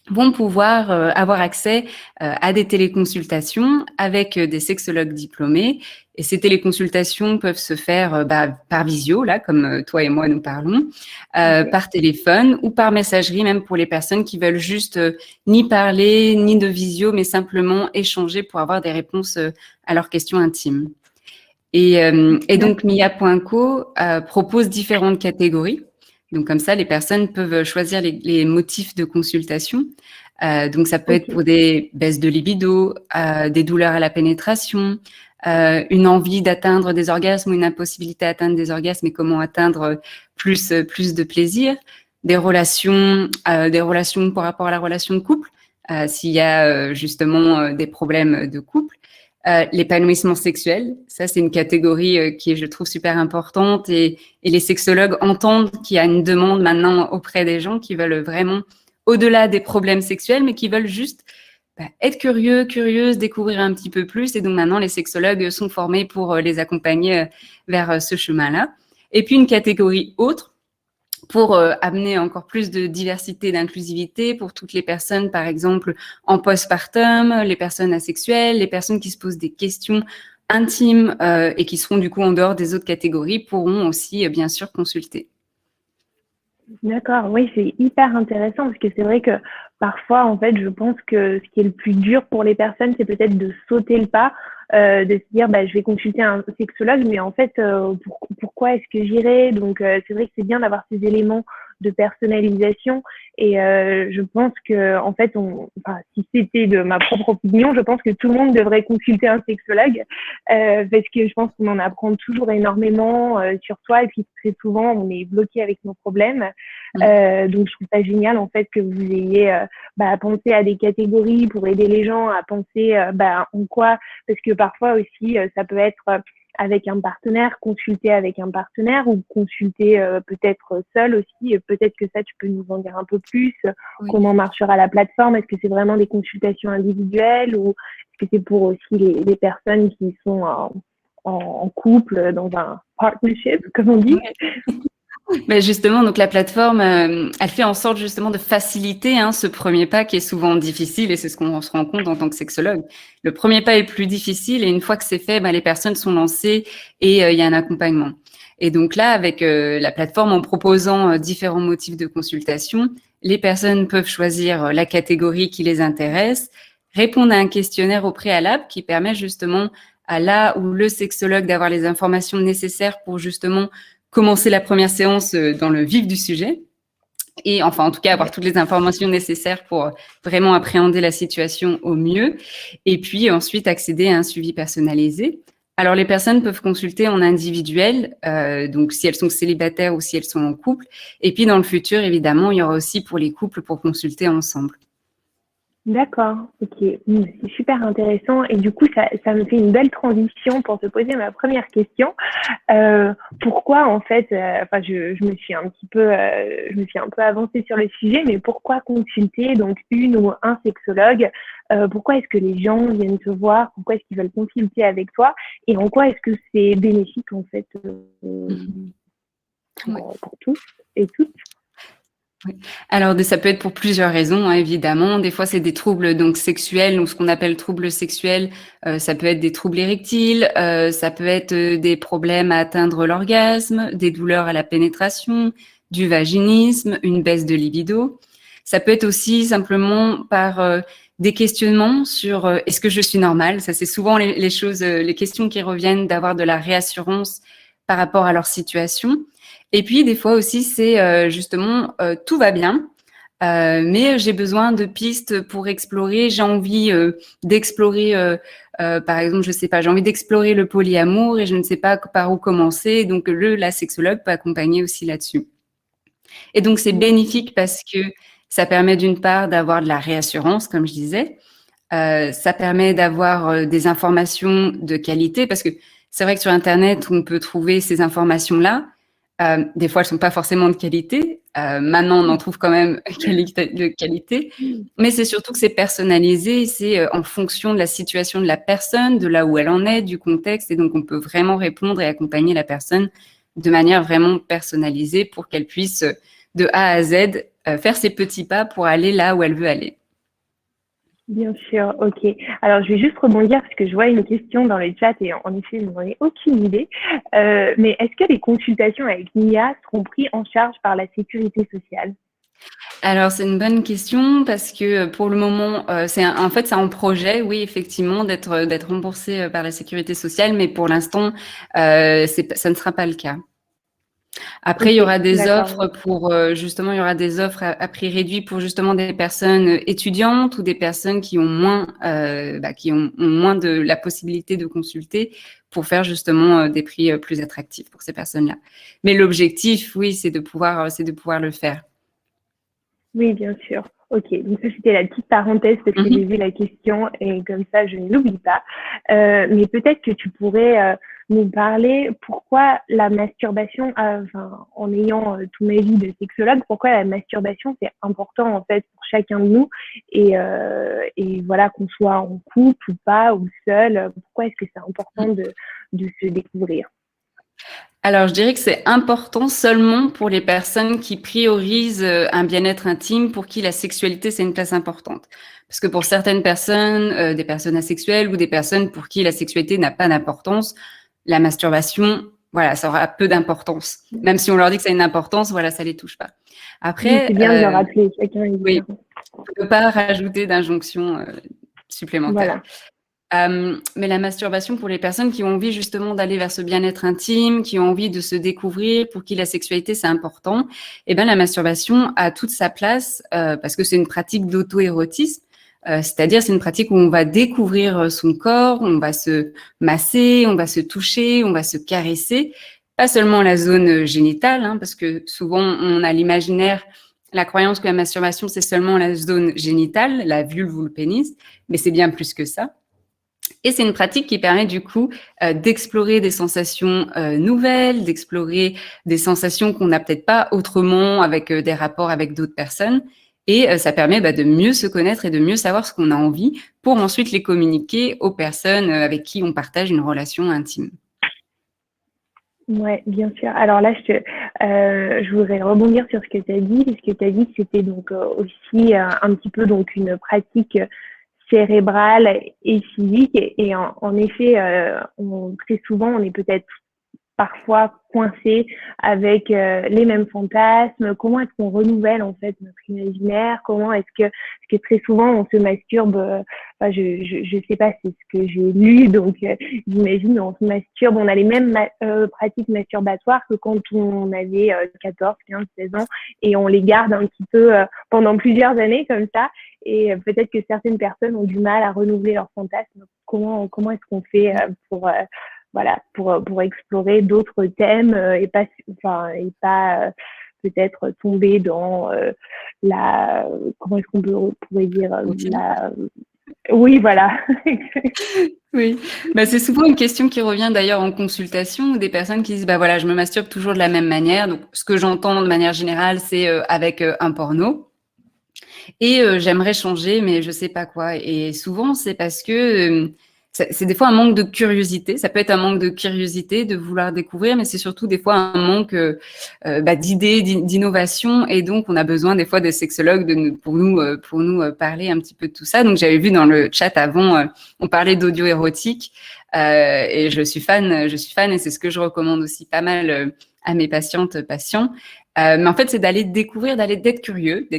vont pouvoir avoir accès à des téléconsultations avec des sexologues diplômés. Et ces téléconsultations peuvent se faire par visio, là, comme toi et moi nous parlons, par téléphone ou par messagerie, même pour les personnes qui veulent juste ni parler, ni de visio, mais simplement échanger pour avoir des réponses à leurs questions intimes. Et donc, Mia.co propose différentes catégories. Donc, comme ça, les personnes peuvent choisir les motifs de consultation. Donc, ça peut être pour des baisses de libido, des douleurs à la pénétration, une envie d'atteindre des orgasmes ou une impossibilité d'atteindre des orgasmes et comment atteindre plus de plaisir, des relations par rapport à la relation de couple, s'il y a justement des problèmes de couple. L'épanouissement sexuel, ça c'est une catégorie qui est, je trouve, super importante et les sexologues entendent qu'il y a une demande maintenant auprès des gens qui veulent vraiment, au-delà des problèmes sexuels, mais qui veulent juste être curieuse, découvrir un petit peu plus. Et donc maintenant, les sexologues sont formés pour les accompagner vers ce chemin-là. Et puis une catégorie autre, pour amener encore plus de diversité et d'inclusivité pour toutes les personnes, par exemple, en postpartum, les personnes asexuelles, les personnes qui se posent des questions intimes et qui seront du coup en dehors des autres catégories, pourront aussi, bien sûr, consulter. D'accord, oui, c'est hyper intéressant parce que c'est vrai que parfois, en fait, je pense que ce qui est le plus dur pour les personnes, c'est peut-être de sauter le pas, de se dire, je vais consulter un sexologue, mais en fait, pourquoi est-ce que j'irai? Donc, c'est vrai que c'est bien d'avoir ces éléments de personnalisation et je pense que, en fait, si c'était de ma propre opinion, je pense que tout le monde devrait consulter un sexologue parce que je pense qu'on en apprend toujours énormément sur soi et puis très souvent, on est bloqué avec nos problèmes. Donc, je trouve ça génial, en fait, que vous ayez pensé à des catégories pour aider les gens à penser en quoi, parce que parfois aussi, ça peut être avec un partenaire, consulter avec un partenaire ou consulter peut-être seul aussi. Peut-être que ça, tu peux nous en dire un peu plus. Oui. Comment marchera la plateforme? Est-ce que c'est vraiment des consultations individuelles ou est-ce que c'est pour aussi les personnes qui sont en couple, dans un partnership, comme on dit? Oui. Ben justement, donc la plateforme, elle fait en sorte justement de faciliter ce premier pas qui est souvent difficile et c'est ce qu'on se rend compte en tant que sexologue. Le premier pas est plus difficile et une fois que c'est fait, les personnes sont lancées et il y a un accompagnement. Et donc là, avec la plateforme, en proposant différents motifs de consultation, les personnes peuvent choisir la catégorie qui les intéresse, répondre à un questionnaire au préalable qui permet justement à là ou le sexologue d'avoir les informations nécessaires pour justement commencer la première séance dans le vif du sujet et enfin, en tout cas, avoir toutes les informations nécessaires pour vraiment appréhender la situation au mieux et puis ensuite accéder à un suivi personnalisé. Alors, les personnes peuvent consulter en individuel, donc si elles sont célibataires ou si elles sont en couple. Et puis, dans le futur, évidemment, il y aura aussi pour les couples pour consulter ensemble. D'accord, ok, c'est super intéressant et du coup ça me fait une belle transition pour te poser ma première question. Pourquoi en fait, je me suis un peu avancée sur le sujet, mais pourquoi consulter donc une ou un sexologue? Pourquoi est-ce que les gens viennent te voir? Pourquoi est-ce qu'ils veulent consulter avec toi? Et en quoi est-ce que c'est bénéfique en fait pour tous et toutes? Oui. Alors, ça peut être pour plusieurs raisons, évidemment. Des fois, c'est des troubles donc sexuels, donc ce qu'on appelle troubles sexuels. Ça peut être des troubles érectiles, ça peut être des problèmes à atteindre l'orgasme, des douleurs à la pénétration, du vaginisme, une baisse de libido. Ça peut être aussi simplement par des questionnements sur est-ce que je suis normale? Ça, c'est souvent les choses, les questions qui reviennent d'avoir de la réassurance par rapport à leur situation. Et puis, des fois aussi, c'est justement tout va bien, mais j'ai besoin de pistes pour explorer. J'ai envie d'explorer, par exemple, je sais pas, j'ai envie d'explorer le polyamour et je ne sais pas par où commencer. Donc, la sexologue peut accompagner aussi là-dessus. Et donc, c'est bénéfique parce que ça permet d'une part d'avoir de la réassurance, comme je disais. Ça permet d'avoir des informations de qualité parce que c'est vrai que sur Internet, on peut trouver ces informations-là. Des fois, elles sont pas forcément de qualité. Maintenant, on en trouve quand même de qualité. Mais c'est surtout que c'est personnalisé. C'est en fonction de la situation de la personne, de là où elle en est, du contexte. Et donc, on peut vraiment répondre et accompagner la personne de manière vraiment personnalisée pour qu'elle puisse, de A à Z, faire ses petits pas pour aller là où elle veut aller. Bien sûr, ok. Alors, je vais juste rebondir parce que je vois une question dans le chat et en effet, je n'en ai aucune idée. Mais est-ce que les consultations avec Nia seront prises en charge par la sécurité sociale? Alors, c'est une bonne question parce que pour le moment, c'est en projet, oui, effectivement, d'être remboursé par la sécurité sociale, mais pour l'instant, ça ne sera pas le cas. Après, il y aura des offres justement, il y aura des offres à prix réduit pour justement des personnes étudiantes ou des personnes qui ont moins, ont moins de la possibilité de consulter pour faire justement des prix plus attractifs pour ces personnes-là. Mais l'objectif, oui, c'est de pouvoir le faire. Oui, bien sûr. Ok, donc ça c'était la petite parenthèse parce que j'ai vu la question et comme ça je ne l'oublie pas. Mais peut-être que tu pourrais nous parler pourquoi la masturbation, en ayant toute ma vie de sexologue, pourquoi la masturbation c'est important en fait pour chacun de nous et voilà qu'on soit en couple ou pas ou seul, pourquoi est-ce que c'est important de se découvrir? Alors, je dirais que c'est important seulement pour les personnes qui priorisent un bien-être intime, pour qui la sexualité, c'est une place importante. Parce que pour certaines personnes, des personnes asexuelles ou des personnes pour qui la sexualité n'a pas d'importance, la masturbation, voilà, ça aura peu d'importance. Même si on leur dit que ça a une importance, voilà, ça les touche pas. Après, c'est bien de le rappeler, chacun est oui, différent. on ne peut pas rajouter d'injonction supplémentaire. Voilà. Mais la masturbation, pour les personnes qui ont envie justement d'aller vers ce bien-être intime, qui ont envie de se découvrir, pour qui la sexualité c'est important, eh ben la masturbation a toute sa place parce que c'est une pratique d'auto-érotisme, c'est-à-dire c'est une pratique où on va découvrir son corps, on va se masser, on va se toucher, on va se caresser, pas seulement la zone génitale, hein, parce que souvent on a l'imaginaire, la croyance que la masturbation c'est seulement la zone génitale, la vulve ou le pénis, mais c'est bien plus que ça. Et c'est une pratique qui permet du coup d'explorer des sensations nouvelles, d'explorer des sensations qu'on n'a peut-être pas autrement avec des rapports avec d'autres personnes. Et ça permet de mieux se connaître et de mieux savoir ce qu'on a envie pour ensuite les communiquer aux personnes avec qui on partage une relation intime. Ouais, bien sûr. Alors là, je voudrais rebondir sur ce que tu as dit, parce que tu as dit que c'était donc aussi un petit peu donc une pratique cérébrale et physique. Et en effet, très souvent, on est peut-être parfois coincé avec les mêmes fantasmes. Comment est-ce qu'on renouvelle en fait notre imaginaire? Comment est-ce que très souvent on se masturbe? Je sais pas, c'est ce que j'ai lu, donc j'imagine on se masturbe, on a les mêmes pratiques masturbatoires que quand on avait 14, 15, 16 ans et on les garde un petit peu pendant plusieurs années comme ça. Et peut-être que certaines personnes ont du mal à renouveler leurs fantasmes. Comment est-ce qu'on fait pour explorer d'autres thèmes et pas peut-être tomber dans comment est-ce qu'on pourrait dire oui, voilà. Oui, c'est souvent une question qui revient d'ailleurs en consultation, des personnes qui disent voilà, je me masturbe toujours de la même manière. Donc ce que j'entends de manière générale, c'est avec un porno. Et j'aimerais changer, mais je sais pas quoi. Et souvent, c'est parce que c'est des fois un manque de curiosité. Ça peut être un manque de curiosité, de vouloir découvrir, mais c'est surtout des fois un manque d'idées, d'innovation. Et donc, on a besoin des fois des sexologues pour nous parler un petit peu de tout ça. Donc, j'avais vu dans le chat avant, on parlait d'audio érotique. Et je suis fan, et c'est ce que je recommande aussi pas mal à mes patients. Mais en fait, c'est d'aller découvrir, d'être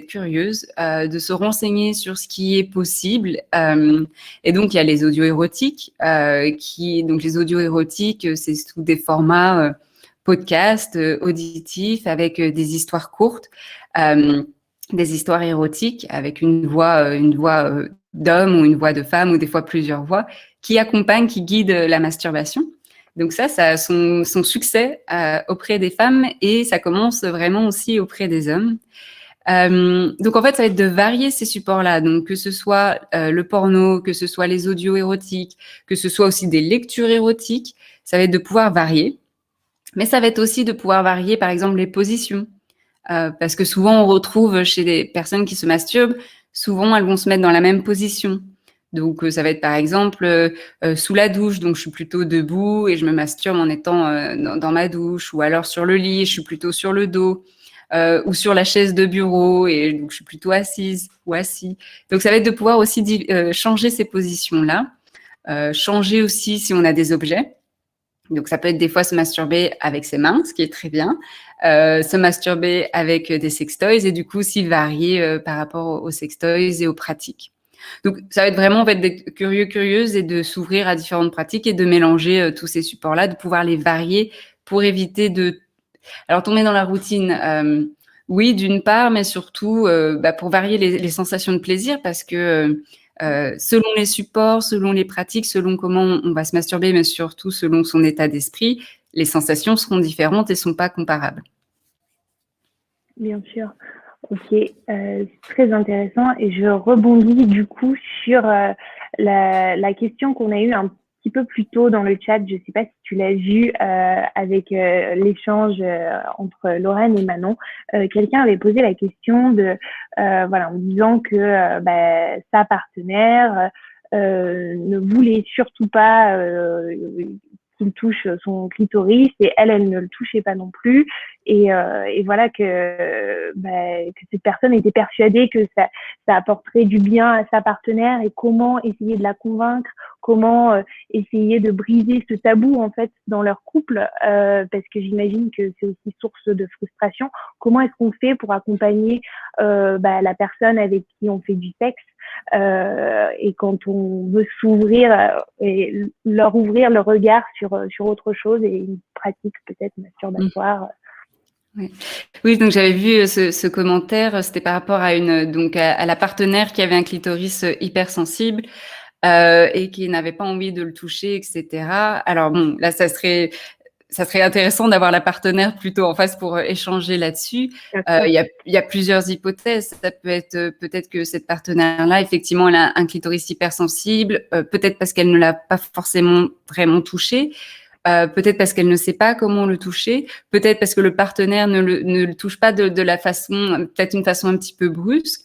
curieuse, de se renseigner sur ce qui est possible. Et donc, il y a les audios érotiques, donc les audios érotiques, c'est sous des formats podcast, auditifs, avec des histoires courtes, des histoires érotiques, avec une voix d'homme ou une voix de femme, ou des fois plusieurs voix, qui accompagnent, qui guident la masturbation. Donc ça a son succès auprès des femmes et ça commence vraiment aussi auprès des hommes. Donc en fait, ça va être de varier ces supports-là. Donc que ce soit le porno, que ce soit les audios érotiques, que ce soit aussi des lectures érotiques, ça va être de pouvoir varier. Mais ça va être aussi de pouvoir varier, par exemple, les positions. Parce que souvent, on retrouve chez des personnes qui se masturbent, souvent, elles vont se mettre dans la même position. Donc, ça va être par exemple sous la douche, donc je suis plutôt debout et je me masturbe en étant dans ma douche, ou alors sur le lit, je suis plutôt sur le dos. ou sur la chaise de bureau et donc je suis plutôt assise ou assis. Donc ça va être de pouvoir aussi changer ces positions-là, changer aussi si on a des objets. Donc ça peut être des fois se masturber avec ses mains, ce qui est très bien, se masturber avec des sextoys et du coup aussi varier par rapport aux sextoys et aux pratiques. Donc ça va être vraiment en fait d'être curieux, curieuse et de s'ouvrir à différentes pratiques et de mélanger tous ces supports-là, de pouvoir les varier pour éviter de tomber dans la routine. Oui, d'une part, mais surtout pour varier les sensations de plaisir parce que selon les supports, selon les pratiques, selon comment on va se masturber, mais surtout selon son état d'esprit, les sensations seront différentes et ne sont pas comparables. Bien sûr. Ok, c'est très intéressant et je rebondis du coup sur la question qu'on a eue un petit peu plus tôt dans le chat. Je ne sais pas si tu l'as vu avec l'échange entre Lorraine et Manon. Quelqu'un avait posé la question de en disant que sa partenaire ne voulait surtout pas qu'il touche son clitoris et elle ne le touchait pas non plus et voilà que cette personne était persuadée que ça apporterait du bien à sa partenaire et comment essayer de la convaincre, comment essayer de briser ce tabou en fait dans leur couple parce que j'imagine que c'est aussi source de frustration. Comment est-ce qu'on fait pour accompagner la personne avec qui on fait du sexe et quand on veut s'ouvrir et leur ouvrir le regard sur autre chose et une pratique peut-être masturbatoire. Oui, donc j'avais vu ce commentaire, c'était par rapport à à la partenaire qui avait un clitoris hypersensible et qui n'avait pas envie de le toucher, etc. Alors bon, là ça serait intéressant d'avoir la partenaire plutôt en face pour échanger là-dessus. Il y a plusieurs hypothèses. Ça peut être peut-être que cette partenaire-là, effectivement, elle a un clitoris hypersensible, peut-être parce qu'elle ne l'a pas forcément vraiment touché, peut-être parce qu'elle ne sait pas comment le toucher, peut-être parce que le partenaire ne le touche pas de la façon, peut-être une façon un petit peu brusque.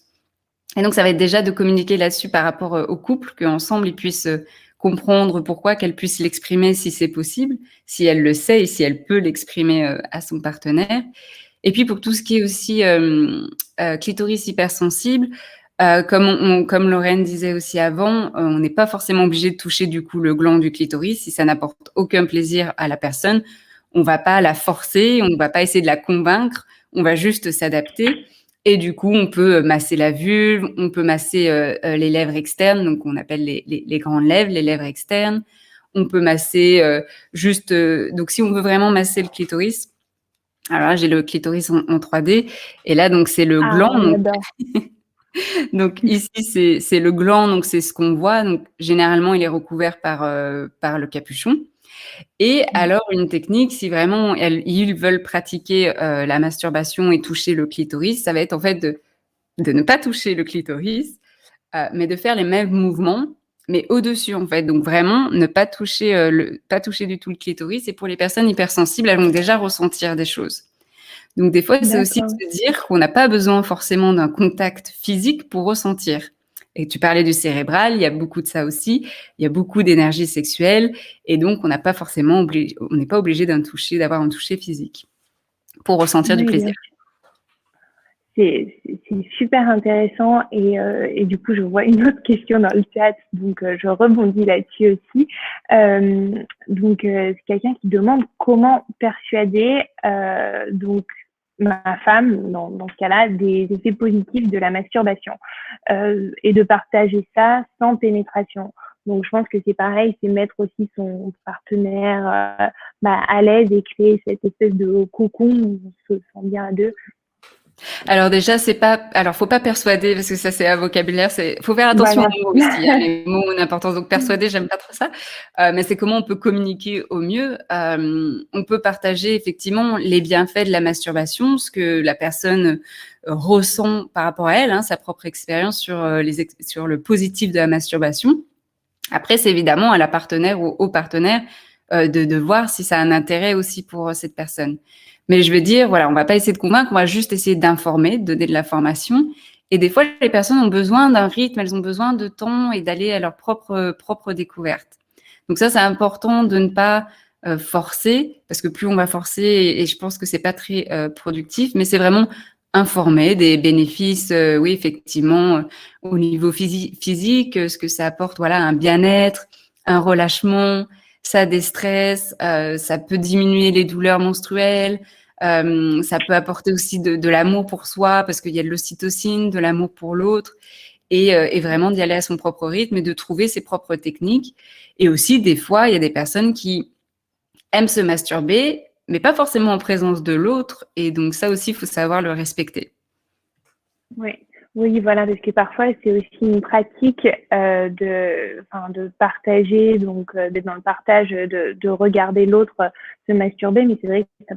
Et donc, ça va être déjà de communiquer là-dessus par rapport au couple, qu'ensemble, ils puissent comprendre pourquoi, qu'elle puisse l'exprimer si c'est possible, si elle le sait et si elle peut l'exprimer à son partenaire. Et puis, pour tout ce qui est aussi clitoris hypersensible, comme Lorraine disait aussi avant, on n'est pas forcément obligé de toucher du coup le gland du clitoris si ça n'apporte aucun plaisir à la personne. On va pas la forcer, on ne va pas essayer de la convaincre, on va juste s'adapter. Et du coup, on peut masser la vulve, on peut masser les lèvres externes, donc on appelle les grandes lèvres, les lèvres externes. On peut masser donc si on veut vraiment masser le clitoris, alors là, j'ai le clitoris en 3D, et là, donc c'est le gland. Donc ici, c'est le gland, donc c'est ce qu'on voit. Donc généralement, il est recouvert par le capuchon. Et alors, une technique, si vraiment ils veulent pratiquer la masturbation et toucher le clitoris, ça va être en fait de ne pas toucher le clitoris, mais de faire les mêmes mouvements, mais au-dessus en fait. Donc vraiment, ne pas toucher, pas toucher du tout le clitoris. Et pour les personnes hypersensibles, elles vont déjà ressentir des choses. Donc des fois, c'est aussi de se dire qu'on n'a pas besoin forcément d'un contact physique pour ressentir. Et tu parlais du cérébral, il y a beaucoup de ça aussi. Il y a beaucoup d'énergie sexuelle, et donc on n'est pas obligé d'avoir un toucher physique pour ressentir du plaisir. C'est super intéressant et du coup je vois une autre question dans le chat, donc je rebondis là-dessus aussi. C'est quelqu'un qui demande comment persuader donc ma femme, dans ce cas-là, des effets positifs de la masturbation et de partager ça sans pénétration. Donc, je pense que c'est pareil, c'est mettre aussi son partenaire à l'aise et créer cette espèce de cocon où on se sent bien à deux. Alors déjà, faut pas persuader parce que ça c'est un vocabulaire, faut faire attention aux mots aussi, les mots ont une importance. Donc persuader, j'aime pas trop ça, mais c'est comment on peut communiquer au mieux. On peut partager effectivement les bienfaits de la masturbation, ce que la personne ressent par rapport à elle, sa propre expérience sur le positif de la masturbation. Après, c'est évidemment à la partenaire ou au partenaire de voir si ça a un intérêt aussi pour cette personne. Mais je veux dire, voilà, on va pas essayer de convaincre, on va juste essayer d'informer, de donner de la formation. Et des fois, les personnes ont besoin d'un rythme, elles ont besoin de temps et d'aller à leur propre découverte. Donc ça, c'est important de ne pas forcer, parce que plus on va forcer, et je pense que c'est pas très productif, mais c'est vraiment informer des bénéfices, oui, effectivement, au niveau physique, ce que ça apporte, voilà, un bien-être, un relâchement, ça déstresse, ça peut diminuer les douleurs menstruelles, ça peut apporter aussi de l'amour pour soi, parce qu'il y a de l'ocytocine, de l'amour pour l'autre, et vraiment d'y aller à son propre rythme et de trouver ses propres techniques. Et aussi, des fois, il y a des personnes qui aiment se masturber, mais pas forcément en présence de l'autre. Et donc, ça aussi, il faut savoir le respecter. Oui, oui, voilà, parce que parfois c'est aussi une pratique de partager, donc d'être dans le partage, de regarder l'autre se masturber, mais c'est vrai que ça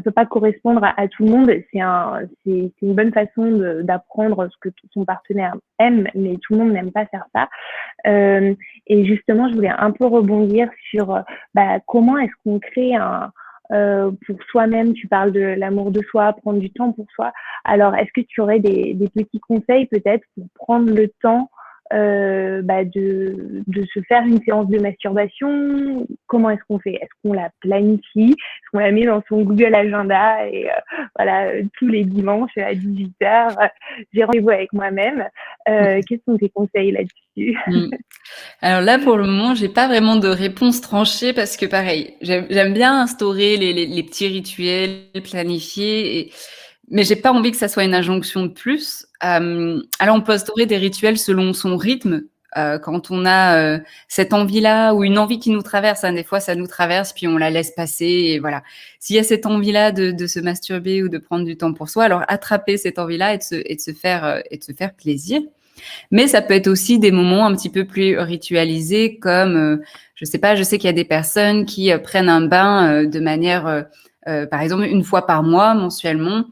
peut pas correspondre à tout le monde. C'est une bonne façon d'apprendre ce que son partenaire aime, mais tout le monde n'aime pas faire ça. Et justement, je voulais un peu rebondir sur comment est-ce qu'on crée pour soi-même. Tu parles de l'amour de soi, prendre du temps pour soi. Alors, est-ce que tu aurais des petits conseils peut-être pour prendre le temps de se faire une séance de masturbation? Comment est-ce qu'on fait? Est-ce qu'on la planifie? Est-ce qu'on la met dans son Google Agenda et voilà, tous les dimanches à 18h, j'ai rendez-vous avec moi-même. Quels sont tes conseils là-dessus? Alors là, pour le moment, j'ai pas vraiment de réponse tranchée parce que pareil, j'aime bien instaurer les petits rituels planifiés, mais j'ai pas envie que ça soit une injonction de plus. Alors on peut instaurer des rituels selon son rythme. Quand on a cette envie-là ou une envie qui nous traverse, hein, des fois ça nous traverse puis on la laisse passer, et voilà. S'il y a cette envie-là de se masturber ou de prendre du temps pour soi, alors attraper cette envie-là et de se faire plaisir. Mais ça peut être aussi des moments un petit peu plus ritualisés, comme, je sais pas, je sais qu'il y a des personnes qui prennent un bain de manière, par exemple, une fois par mois, mensuellement,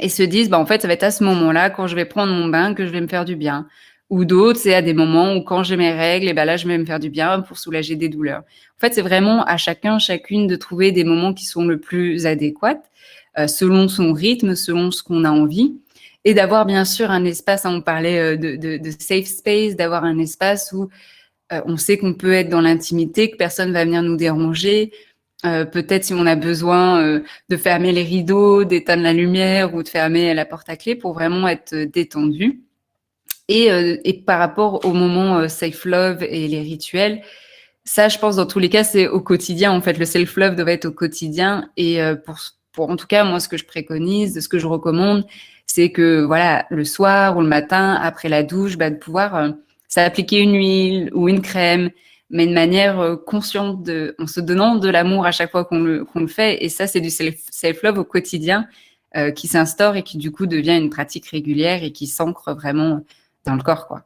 et se disent, en fait, ça va être à ce moment-là, quand je vais prendre mon bain, que je vais me faire du bien. Ou d'autres, c'est à des moments où quand j'ai mes règles, et là, je vais me faire du bien pour soulager des douleurs. En fait, c'est vraiment à chacun, chacune de trouver des moments qui sont le plus adéquats, selon son rythme, selon ce qu'on a envie. Et d'avoir bien sûr un espace, hein, on parlait de safe space, d'avoir un espace où on sait qu'on peut être dans l'intimité, que personne va venir nous déranger. Peut-être si on a besoin de fermer les rideaux, d'éteindre la lumière ou de fermer la porte à clé pour vraiment être détendu. Et par rapport au moment self-love et les rituels, ça, je pense, dans tous les cas, c'est au quotidien. En fait, le self-love doit être au quotidien. Et pour en tout cas, moi, ce que je préconise, ce que je recommande, c'est que, voilà, le soir ou le matin, après la douche, de pouvoir s'appliquer une huile ou une crème, mais de manière consciente, en se donnant de l'amour à chaque fois qu'on le fait. Et ça, c'est du self-love au quotidien qui s'instaure et qui, du coup, devient une pratique régulière et qui s'ancre vraiment dans le corps, quoi.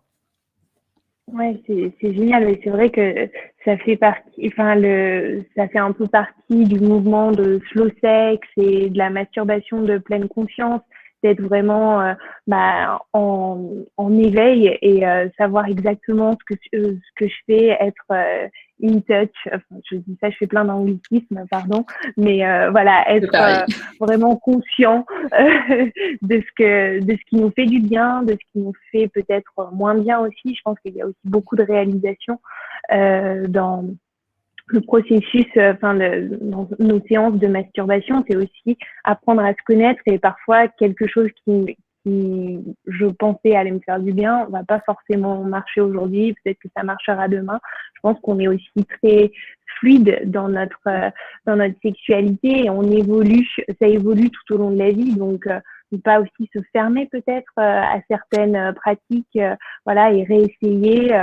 Ouais, c'est génial. Et c'est vrai que ça fait partie, ça fait un peu partie du mouvement de slow sex et de la masturbation de pleine conscience, d'être vraiment en éveil et savoir exactement ce que je fais, être in touch. Enfin, je dis ça, je fais plein d'anglicismes, pardon, mais voilà, être vraiment conscient de ce qui nous fait du bien, de ce qui nous fait peut-être moins bien aussi. Je pense qu'il y a aussi beaucoup de réalisations dans le processus, dans nos séances de masturbation. C'est aussi apprendre à se connaître, et parfois quelque chose qui je pensais allait me faire du bien va pas forcément marcher aujourd'hui, peut-être que ça marchera demain. Je pense qu'on est aussi très fluide dans notre sexualité, et ça évolue tout au long de la vie, donc ne pas aussi se fermer peut-être à certaines pratiques, voilà, et réessayer,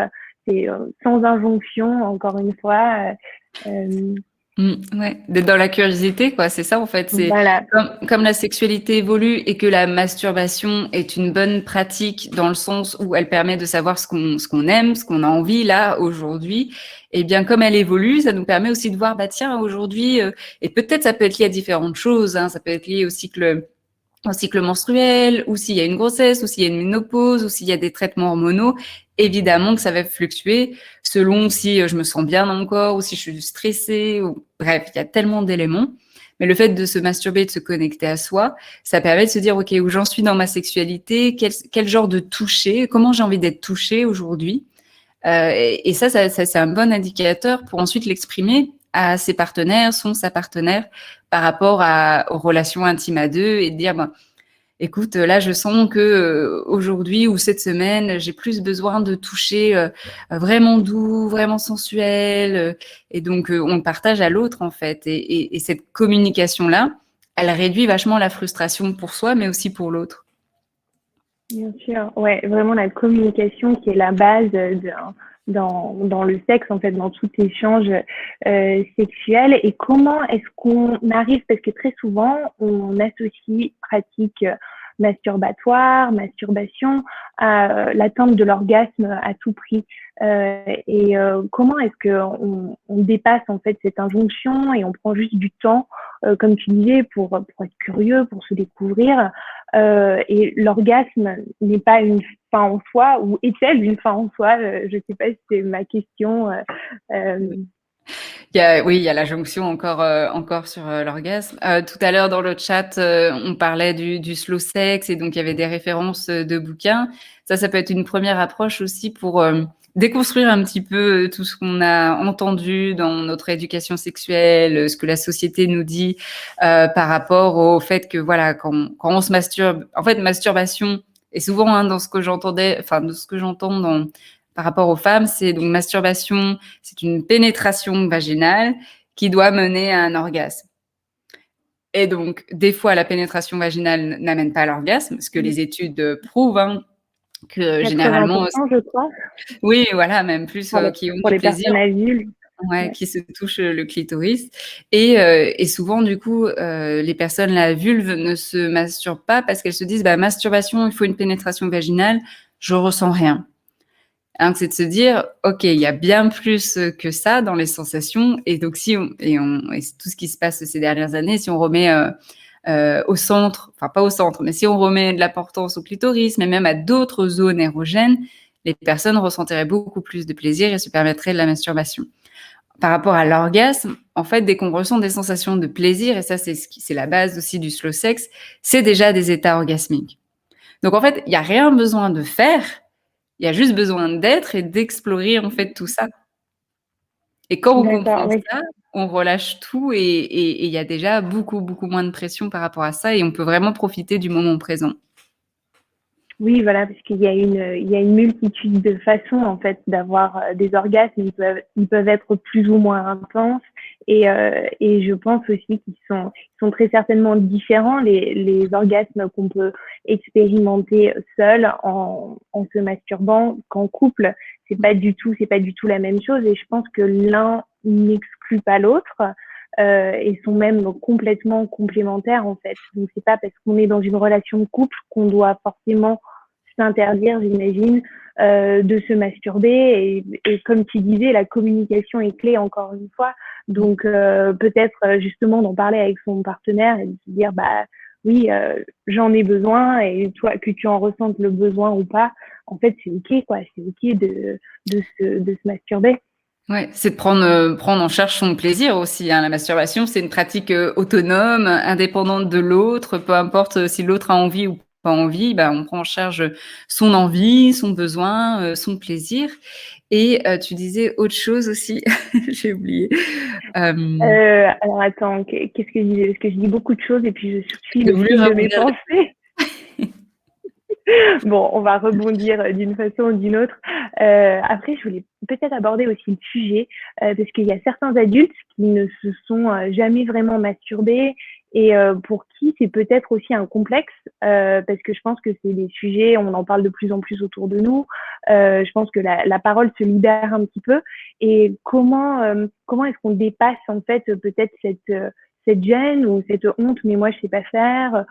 c'est sans injonction, encore une fois. Ouais, d'être dans la curiosité, quoi. C'est ça, en fait. C'est voilà. comme la sexualité évolue et que la masturbation est une bonne pratique dans le sens où elle permet de savoir ce qu'on aime, ce qu'on a envie là aujourd'hui. Et bien, comme elle évolue, ça nous permet aussi de voir, tiens, aujourd'hui, et peut-être ça peut être lié à différentes choses, hein. Ça peut être lié au cycle menstruel, ou s'il y a une grossesse, ou s'il y a une ménopause, ou s'il y a des traitements hormonaux. Évidemment que ça va fluctuer selon si je me sens bien dans mon corps ou si je suis stressée. Bref, il y a tellement d'éléments. Mais le fait de se masturber, de se connecter à soi, ça permet de se dire, OK, où j'en suis dans ma sexualité, quel genre de toucher, comment j'ai envie d'être touchée aujourd'hui, Et ça, c'est un bon indicateur pour ensuite l'exprimer à ses partenaires, sa partenaire, par rapport aux relations intimes à deux, et de dire, écoute, là, je sens que aujourd'hui ou cette semaine, j'ai plus besoin de toucher vraiment doux, vraiment sensuel. Et donc, on partage à l'autre, en fait. Et cette communication-là, elle réduit vachement la frustration pour soi, mais aussi pour l'autre. Bien sûr, ouais, vraiment la communication qui est la base dans le sexe, en fait, dans tout échange sexuel. Et comment est-ce qu'on arrive, parce que très souvent, on associe pratique masturbatoire, masturbation à l'atteinte de l'orgasme à tout prix. Comment est-ce qu'on dépasse, en fait, cette injonction et on prend juste du temps, comme tu disais, pour être curieux, pour se découvrir. Et l'orgasme n'est pas une fin en soi, ou est-elle une fin en soi? Je ne sais pas si c'est ma question. Il y a la jonction encore sur l'orgasme. Tout à l'heure dans le chat, on parlait du slow sex, et donc il y avait des références de bouquins. Ça peut être une première approche aussi pour déconstruire un petit peu tout ce qu'on a entendu dans notre éducation sexuelle, ce que la société nous dit par rapport au fait que voilà, quand on se masturbe, en fait, masturbation, et souvent dans ce que j'entends par rapport aux femmes, c'est donc masturbation, c'est une pénétration vaginale qui doit mener à un orgasme. Et donc, des fois, la pénétration vaginale n'amène pas à l'orgasme, ce que les études prouvent, que généralement, je crois. Oui, voilà, même plus qui ont pour du les plaisir. personnes adultes. Ouais, qui se touchent le clitoris. Et souvent, du coup, les personnes, la vulve, ne se masturbent pas parce qu'elles se disent, masturbation, il faut une pénétration vaginale, je ressens rien. Donc, c'est de se dire, OK, il y a bien plus que ça dans les sensations. Et donc, et tout ce qui se passe ces dernières années, si on remet au centre, enfin pas au centre, mais si on remet de l'importance au clitoris, mais même à d'autres zones érogènes, les personnes ressentiraient beaucoup plus de plaisir et se permettraient de la masturbation. Par rapport à l'orgasme, en fait, dès qu'on ressent des sensations de plaisir, et ça, c'est la base aussi du slow sex, c'est déjà des états orgasmiques. Donc, en fait, il n'y a rien besoin de faire, il y a juste besoin d'être et d'explorer, en fait, tout ça. Et quand on comprend ça, on relâche tout, et il y a déjà beaucoup, beaucoup moins de pression par rapport à ça, et on peut vraiment profiter du moment présent. Oui, voilà, parce qu'il y a une multitude de façons, en fait, d'avoir des orgasmes. Ils peuvent être plus ou moins intenses, et je pense aussi qu'ils sont très certainement différents, les orgasmes qu'on peut expérimenter seul en se masturbant qu'en couple. C'est pas du tout la même chose, et je pense que l'un n'exclut pas l'autre. Et sont même complètement complémentaires, en fait. Donc c'est pas parce qu'on est dans une relation de couple qu'on doit forcément s'interdire, j'imagine, de se masturber. Et comme tu disais, la communication est clé, encore une fois. Donc peut-être justement d'en parler avec son partenaire et de se dire oui, j'en ai besoin, et toi, que tu en ressentes le besoin ou pas, en fait c'est ok, quoi. C'est ok de se masturber. Ouais, c'est de prendre en charge son plaisir aussi, hein. La masturbation, c'est une pratique autonome, indépendante de l'autre. Peu importe si l'autre a envie ou pas envie, on prend en charge son envie, son besoin, son plaisir. Et tu disais autre chose aussi, j'ai oublié. Alors attends, qu'est-ce que je disais? Parce que je dis beaucoup de choses et puis je suis le fil de mes pensées. Bon, on va rebondir d'une façon ou d'une autre. Après, je voulais peut-être aborder aussi le sujet, parce qu'il y a certains adultes qui ne se sont jamais vraiment masturbés, et pour qui c'est peut-être aussi un complexe, parce que je pense que c'est des sujets, on en parle de plus en plus autour de nous. Je pense que la parole se libère un petit peu. Et comment est-ce qu'on dépasse, en fait, peut-être cette gêne ou cette honte, mais moi je sais pas faire.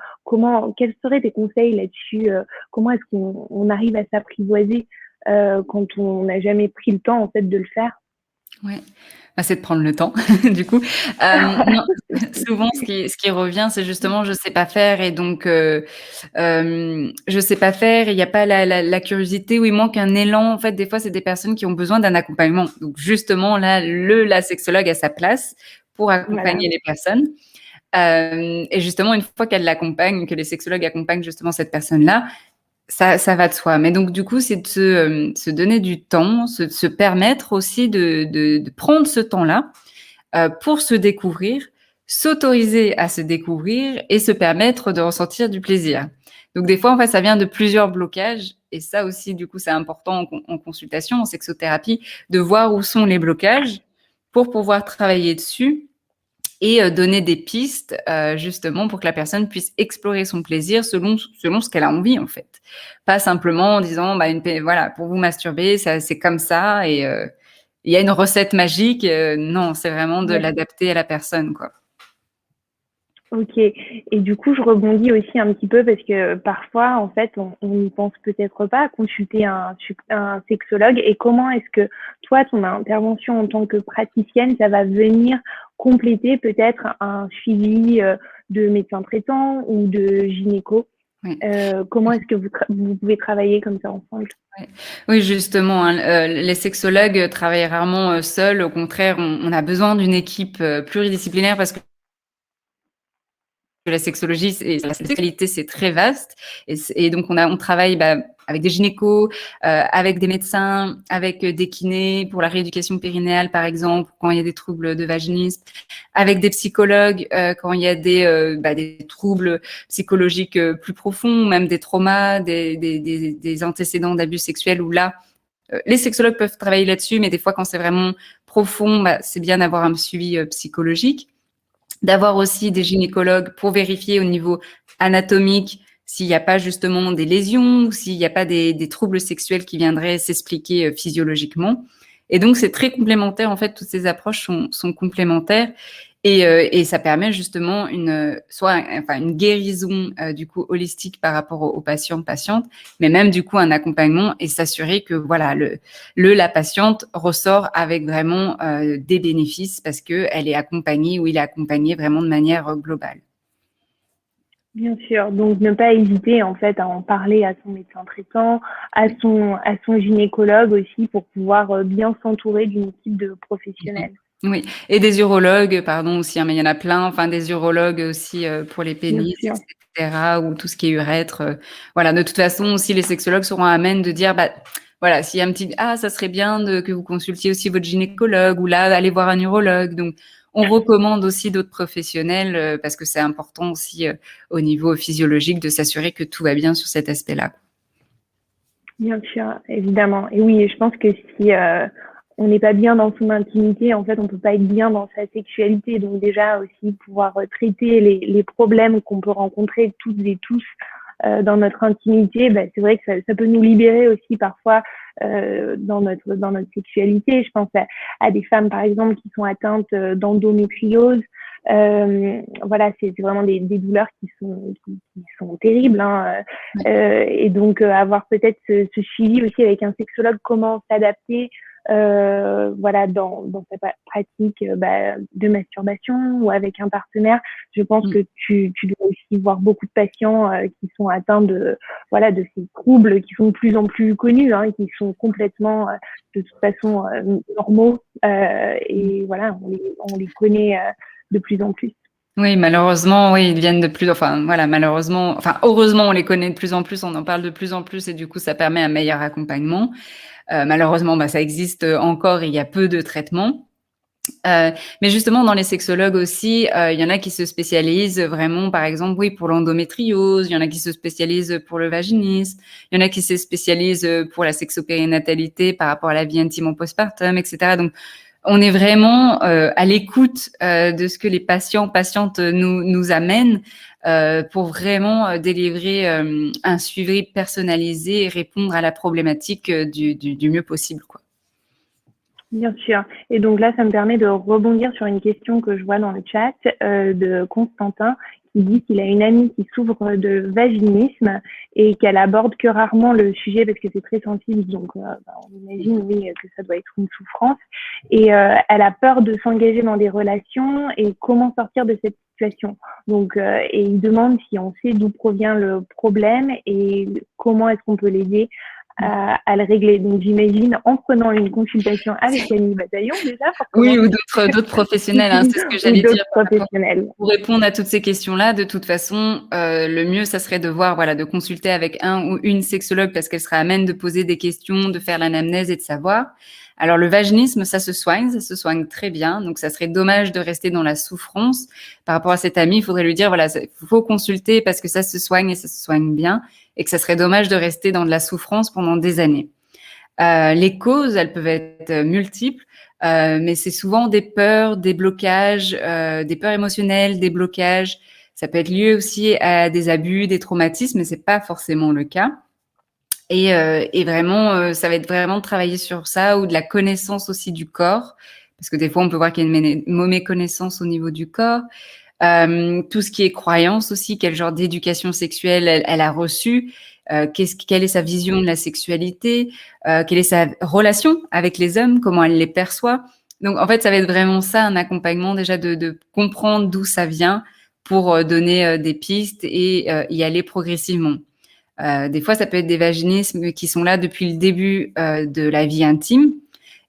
Quels seraient tes conseils là-dessus? Comment est-ce qu'on arrive à s'apprivoiser quand on n'a jamais pris le temps, en fait, de le faire? Ouais, c'est de prendre le temps, du coup. Non, souvent, ce qui revient, c'est justement je sais pas faire, et donc je sais pas faire, et il n'y a pas la curiosité, ou il manque un élan. En fait, des fois, c'est des personnes qui ont besoin d'un accompagnement. Donc justement, là, la sexologue a sa place pour accompagner les personnes. Et justement, une fois qu'elle l'accompagne, que les sexologues accompagnent justement cette personne-là, Ça va de soi. Mais donc, du coup, c'est de se donner du temps, se permettre aussi de prendre ce temps-là pour se découvrir, s'autoriser à se découvrir et se permettre de ressentir du plaisir. Donc, des fois, en fait, ça vient de plusieurs blocages. Et ça aussi, du coup, c'est important en consultation, en sexothérapie, de voir où sont les blocages pour pouvoir travailler dessus et donner des pistes justement pour que la personne puisse explorer son plaisir selon ce qu'elle a envie en fait. Pas simplement en disant voilà, pour vous masturber, c'est comme ça et il y a une recette magique. Non, c'est vraiment de l'adapter à la personne quoi. Ok. Et du coup, je rebondis aussi un petit peu parce que parfois, en fait, on n'y pense peut-être pas à consulter un sexologue. Et comment est-ce que toi, ton intervention en tant que praticienne, ça va venir compléter peut-être un suivi de médecin traitant ou de gynéco? Oui. Comment est-ce que vous pouvez travailler comme ça ensemble? Oui, justement, hein, les sexologues travaillent rarement seuls. Au contraire, on a besoin d'une équipe pluridisciplinaire parce que la sexologie et la sexualité, c'est très vaste. Et donc, on travaille avec des gynécos, avec des médecins, avec des kinés pour la rééducation périnéale, par exemple, quand il y a des troubles de vaginisme, avec des psychologues quand il y a des troubles psychologiques plus profonds, même des traumas, des antécédents d'abus sexuels, où là, les sexologues peuvent travailler là-dessus, mais des fois, quand c'est vraiment profond, c'est bien d'avoir un suivi psychologique. D'avoir aussi des gynécologues pour vérifier au niveau anatomique s'il n'y a pas justement des lésions ou s'il n'y a pas des troubles sexuels qui viendraient s'expliquer physiologiquement. Et donc, c'est très complémentaire. En fait, toutes ces approches sont complémentaires et ça permet justement une guérison du coup holistique par rapport aux patients, patientes, mais même du coup un accompagnement et s'assurer que voilà la patiente ressort avec vraiment des bénéfices parce que elle est accompagnée ou il est accompagné vraiment de manière globale. Bien sûr, donc ne pas hésiter en fait à en parler à son médecin traitant, à son gynécologue aussi pour pouvoir bien s'entourer d'une équipe de professionnels. Oui, et des urologues, pardon aussi, hein, mais il y en a plein, enfin des urologues aussi pour les pénis, etc., ou tout ce qui est urètre. Voilà, de toute façon aussi les sexologues seront amènes de dire, voilà, s'il y a un petit, ça serait bien que vous consultiez aussi votre gynécologue, ou là, allez voir un urologue. Donc, on recommande aussi d'autres professionnels parce que c'est important aussi au niveau physiologique de s'assurer que tout va bien sur cet aspect-là. Bien sûr, évidemment. Et oui, je pense que si on n'est pas bien dans son intimité, en fait, on peut pas être bien dans sa sexualité. Donc déjà aussi pouvoir traiter les problèmes qu'on peut rencontrer toutes et tous dans notre intimité, c'est vrai que ça peut nous libérer aussi parfois dans notre sexualité. Je pense à des femmes, par exemple, qui sont atteintes d'endométriose. Voilà, c'est vraiment des douleurs qui sont terribles, hein. Et donc avoir peut-être ce suivi aussi avec un sexologue, comment s'adapter voilà dans sa pratique de masturbation ou avec un partenaire. Je pense que tu dois aussi voir beaucoup de patients qui sont atteints de ces troubles qui sont de plus en plus connus, hein, qui sont complètement de toute façon normaux et voilà, on les connaît de plus en plus. Oui, malheureusement, oui, ils viennent heureusement, on les connaît de plus en plus, on en parle de plus en plus et du coup, ça permet un meilleur accompagnement. Malheureusement, ça existe encore et il y a peu de traitements. Mais justement, dans les sexologues aussi, il y en a qui se spécialisent vraiment, par exemple, oui, pour l'endométriose, il y en a qui se spécialisent pour le vaginisme, il y en a qui se spécialisent pour la sexopérinatalité par rapport à la vie intime en postpartum, etc. Donc, on est vraiment à l'écoute de ce que les patientes nous amènent pour vraiment délivrer un suivi personnalisé et répondre à la problématique du mieux possible, quoi. Bien sûr. Et donc là, ça me permet de rebondir sur une question que je vois dans le chat de Constantin qui dit qu'il a une amie qui souffre de vaginisme et qu'elle aborde que rarement le sujet parce que c'est très sensible. Donc, on imagine, oui, que ça doit être une souffrance. Et elle a peur de s'engager dans des relations et comment sortir de cette situation. Donc, et il demande si on sait d'où provient le problème et comment est-ce qu'on peut l'aider à le régler. Donc, j'imagine en prenant une consultation avec Camille Bataillon déjà. Oui, ou d'autres professionnels, hein, c'est ce que j'allais dire. Professionnels. Pour répondre à toutes ces questions-là, de toute façon, le mieux, ça serait de voir, voilà, de consulter avec un ou une sexologue parce qu'elle sera amène de poser des questions, de faire l'anamnèse et de savoir. Alors, le vaginisme, ça se soigne très bien. Donc, ça serait dommage de rester dans la souffrance. Par rapport à cet ami, il faudrait lui dire, voilà, il faut consulter parce que ça se soigne et ça se soigne bien et que ça serait dommage de rester dans de la souffrance pendant des années. Les causes, elles peuvent être multiples, mais c'est souvent des peurs, des blocages, des peurs émotionnelles, des blocages. Ça peut être lié aussi à des abus, des traumatismes, mais c'est pas forcément le cas. Et vraiment, ça va être vraiment de travailler sur ça ou de la connaissance aussi du corps, parce que des fois, on peut voir qu'il y a une mauvaise connaissance au niveau du corps. Tout ce qui est croyance aussi, quel genre d'éducation sexuelle elle a reçu, quelle est sa vision de la sexualité, quelle est sa relation avec les hommes, comment elle les perçoit. Donc, en fait, ça va être vraiment ça, un accompagnement déjà de comprendre d'où ça vient pour donner des pistes et y aller progressivement. Des fois, ça peut être des vaginismes qui sont là depuis le début de la vie intime.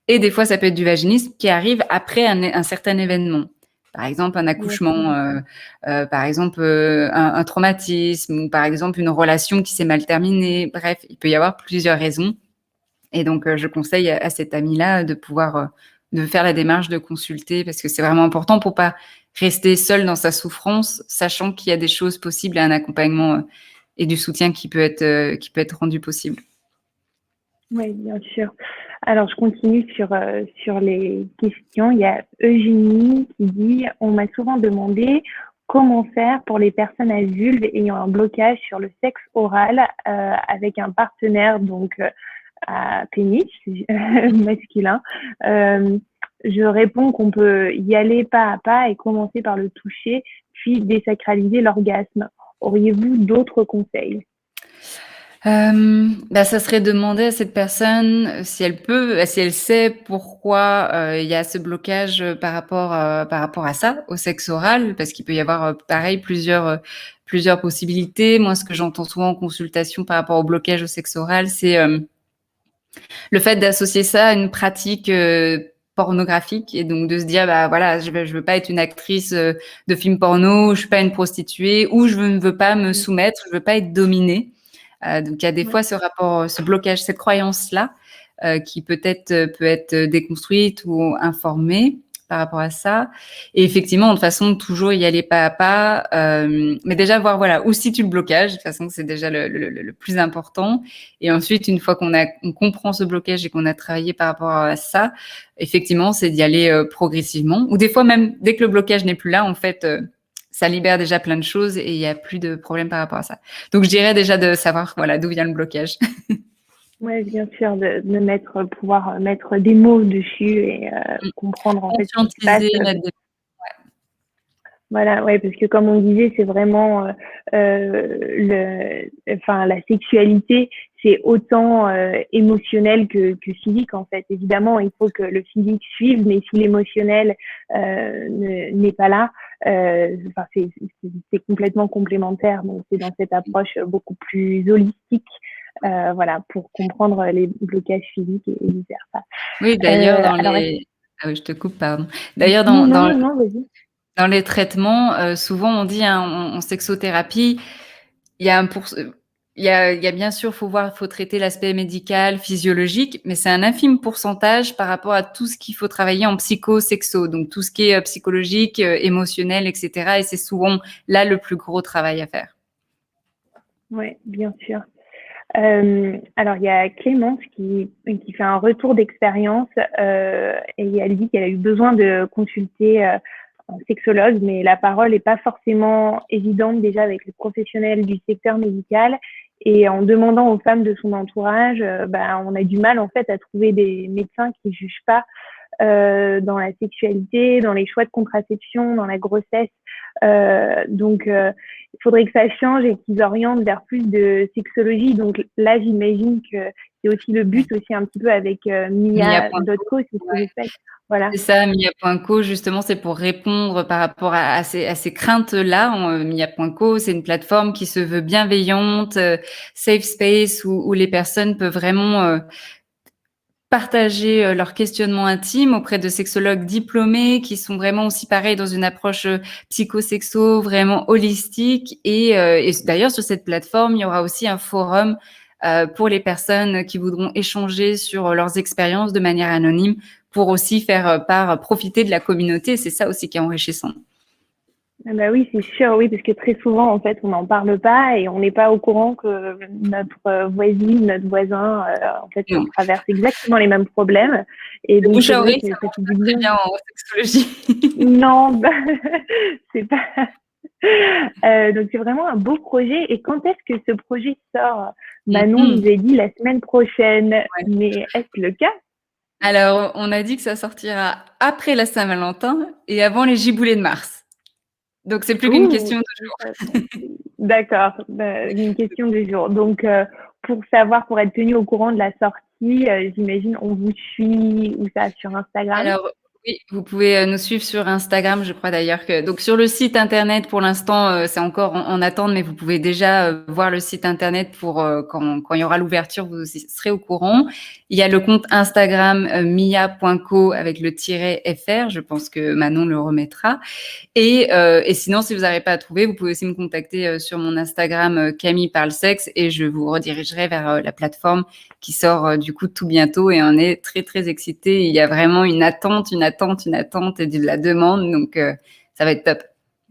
Et des fois, ça peut être du vaginisme qui arrive après un certain événement. Par exemple, un accouchement, par exemple, un traumatisme, ou par exemple, une relation qui s'est mal terminée. Bref, il peut y avoir plusieurs raisons. Et donc, je conseille à cet ami-là de pouvoir de faire la démarche de consulter parce que c'est vraiment important pour pas rester seul dans sa souffrance, sachant qu'il y a des choses possibles et un accompagnement et du soutien qui peut être rendu possible. Oui, bien sûr. Alors, je continue sur les questions. Il y a Eugénie qui dit « On m'a souvent demandé comment faire pour les personnes à vulve ayant un blocage sur le sexe oral avec un partenaire donc à pénis masculin. Je réponds qu'on peut y aller pas à pas et commencer par le toucher, puis désacraliser l'orgasme. Auriez-vous d'autres conseils ? Ça serait demander à cette personne si elle sait pourquoi il y a ce blocage par rapport à ça, au sexe oral, parce qu'il peut y avoir pareil plusieurs possibilités. Moi, ce que j'entends souvent en consultation par rapport au blocage au sexe oral, c'est le fait d'associer ça à une pratique pornographique et donc de se dire bah voilà, je veux pas être une actrice de film porno, je suis pas une prostituée ou je ne veux pas me soumettre, je veux pas être dominée. Donc il y a des fois ce rapport, ce blocage, cette croyance-là qui peut-être peut être déconstruite ou informée par rapport à ça. Et effectivement, de toute façon, toujours y aller pas à pas. Mais déjà voir voilà où se situe le blocage. De toute façon, c'est déjà le plus important. Et ensuite, une fois qu'on comprend ce blocage et qu'on a travaillé par rapport à ça, effectivement, c'est d'y aller progressivement. Ou des fois même, dès que le blocage n'est plus là, en fait, ça libère déjà plein de choses et il n'y a plus de problème par rapport à ça. Donc, je dirais déjà de savoir voilà d'où vient le blocage. Oui, bien sûr, de pouvoir mettre des mots dessus et comprendre en fait ce qui se passe. Voilà, ouais, parce que comme on disait, c'est vraiment la sexualité, c'est autant émotionnel que physique en fait. Évidemment, il faut que le physique suive, mais si l'émotionnel n'est pas là, c'est complètement complémentaire. Donc c'est dans cette approche beaucoup plus holistique, voilà, pour comprendre les blocages physiques et vice versa. Oui, d'ailleurs ah oui, je te coupe, pardon. D'ailleurs non, vas-y. Dans les traitements, souvent on dit en sexothérapie, il y a bien sûr, faut traiter l'aspect médical, physiologique, mais c'est un infime pourcentage par rapport à tout ce qu'il faut travailler en psycho-sexo, donc tout ce qui est psychologique, émotionnel, etc. Et c'est souvent là le plus gros travail à faire. Oui, bien sûr. Alors, il y a Clémence qui fait un retour d'expérience et elle dit qu'elle a eu besoin de consulter un sexologue, mais la parole n'est pas forcément évidente déjà avec les professionnels du secteur médical. Et en demandant aux femmes de son entourage, on a du mal en fait à trouver des médecins qui jugent pas dans la sexualité, dans les choix de contraception, dans la grossesse, Donc, il faudrait que ça change et qu'ils orientent vers plus de sexologie. Donc là, j'imagine que c'est aussi le but aussi un petit peu avec Mia.co, c'est ce que vous faites. Voilà. C'est ça, Mia.co, justement, c'est pour répondre par rapport à ces craintes-là. Mia.co, c'est une plateforme qui se veut bienveillante, safe space, où les personnes peuvent vraiment partager leurs questionnements intimes auprès de sexologues diplômés qui sont vraiment aussi pareils dans une approche psychosexo, vraiment holistique. Et d'ailleurs, sur cette plateforme, il y aura aussi un forum pour les personnes qui voudront échanger sur leurs expériences de manière anonyme pour aussi faire profiter de la communauté. C'est ça aussi qui est enrichissant. Ah bah oui, c'est sûr, oui, parce que très souvent, en fait, on n'en parle pas et on n'est pas au courant que notre voisine, notre voisin, en fait, on traverse exactement les mêmes problèmes. Et donc, bouche à oreille, ça fait du bien en sexologie. Non, bah, c'est pas. Donc, c'est vraiment un beau projet. Et quand est-ce que ce projet sort? Manon nous a dit la semaine prochaine. Ouais. Mais est-ce le cas? Alors, on a dit que ça sortira après la Saint-Valentin et avant les giboulées de mars. Donc, c'est plus qu'une question de jour. D'accord, une question de jour. Donc, pour être tenu au courant de la sortie, j'imagine, on vous suit où ça, sur Instagram? Alors, oui, vous pouvez nous suivre sur Instagram, je crois d'ailleurs que. Donc, sur le site internet, pour l'instant, c'est encore en attente, mais vous pouvez déjà voir le site internet pour quand il y aura l'ouverture, vous serez au courant. Il y a le compte Instagram mia.co avec le -fr. Je pense que Manon le remettra. Et sinon, si vous n'arrivez pas à trouver, vous pouvez aussi me contacter sur mon Instagram Camille Parle Sexe et je vous redirigerai vers la plateforme qui sort du coup tout bientôt. Et on est très, très excités. Il y a vraiment une attente et de la demande. Donc, ça va être top.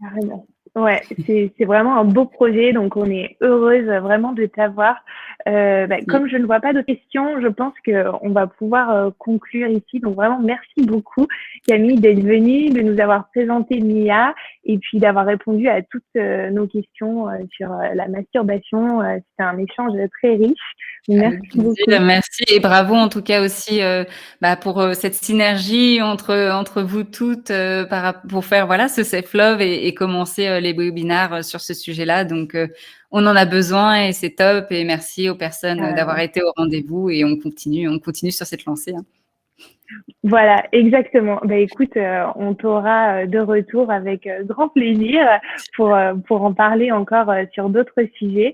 Carrément. Ouais, c'est vraiment un beau projet, donc on est heureuse vraiment de t'avoir. Comme je ne vois pas de questions, je pense qu'on va pouvoir conclure ici. Donc vraiment, merci beaucoup Camille d'être venue, de nous avoir présenté Mia et puis d'avoir répondu à toutes nos questions sur la masturbation. C'était un échange très riche. Merci beaucoup. Merci et bravo en tout cas aussi pour cette synergie entre vous toutes pour faire ce self-love et commencer les webinaires sur ce sujet-là. Donc, on en a besoin et c'est top. Et merci aux personnes d'avoir été au rendez-vous et on continue sur cette lancée. Hein. Voilà, exactement. Écoute, on t'aura de retour avec grand plaisir pour en parler encore sur d'autres sujets.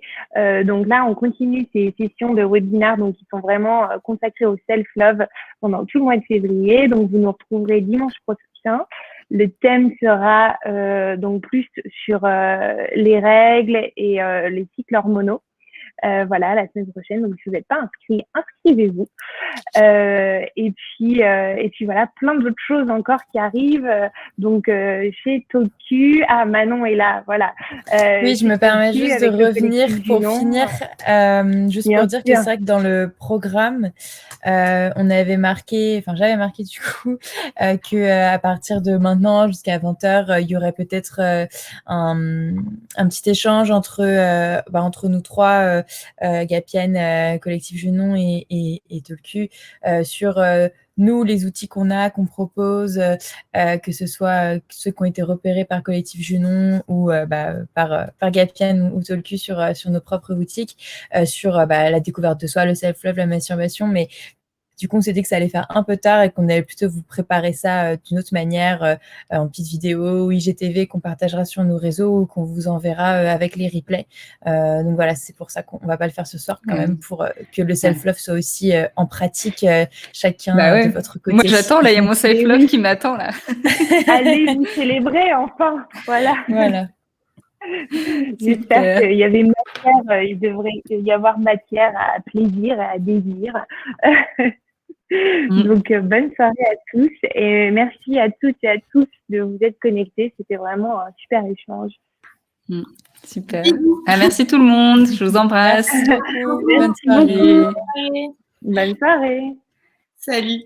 Donc là, on continue ces sessions de webinaire donc qui sont vraiment consacrées au self-love pendant tout le mois de février. Donc vous nous retrouverez dimanche prochain. Le thème sera donc plus sur les règles et les cycles hormonaux. Voilà, la semaine prochaine. Donc, si vous n'êtes pas inscrit, inscrivez-vous. Et puis voilà, plein d'autres choses encore qui arrivent. Donc, chez Toku, Manon est là. Voilà. Oui, je me permets juste de revenir pour finir, juste pour dire que c'est vrai que dans le programme, on avait marqué, j'avais marqué du coup, que à partir de maintenant jusqu'à 20h, il y aurait peut-être un petit échange entre nous trois. Gapienne, Collectif Junon et Tolku sur nous, les outils qu'on propose, que ce soit ceux qui ont été repérés par Collectif Junon ou par Gapienne ou Tolku sur nos propres boutiques, sur la découverte de soi, le self-love, la masturbation, mais du coup, on s'est dit que ça allait faire un peu tard et qu'on allait plutôt vous préparer ça d'une autre manière, en petite vidéo ou IGTV qu'on partagera sur nos réseaux ou qu'on vous enverra avec les replays. Donc voilà, c'est pour ça qu'on va pas le faire ce soir quand même, pour que le self-love soit aussi en pratique chacun de votre côté. Moi, j'attends, là, il y a mon self-love qui m'attend, là. Allez, vous célébrer, enfin, voilà. J'espère qu'il y avait matière, il devrait y avoir matière à plaisir et à désir. Donc, bonne soirée à tous et merci à toutes et à tous de vous être connectés. C'était vraiment un super échange. Super. Merci tout le monde. Je vous embrasse. Bonne soirée. Bonne soirée. Salut.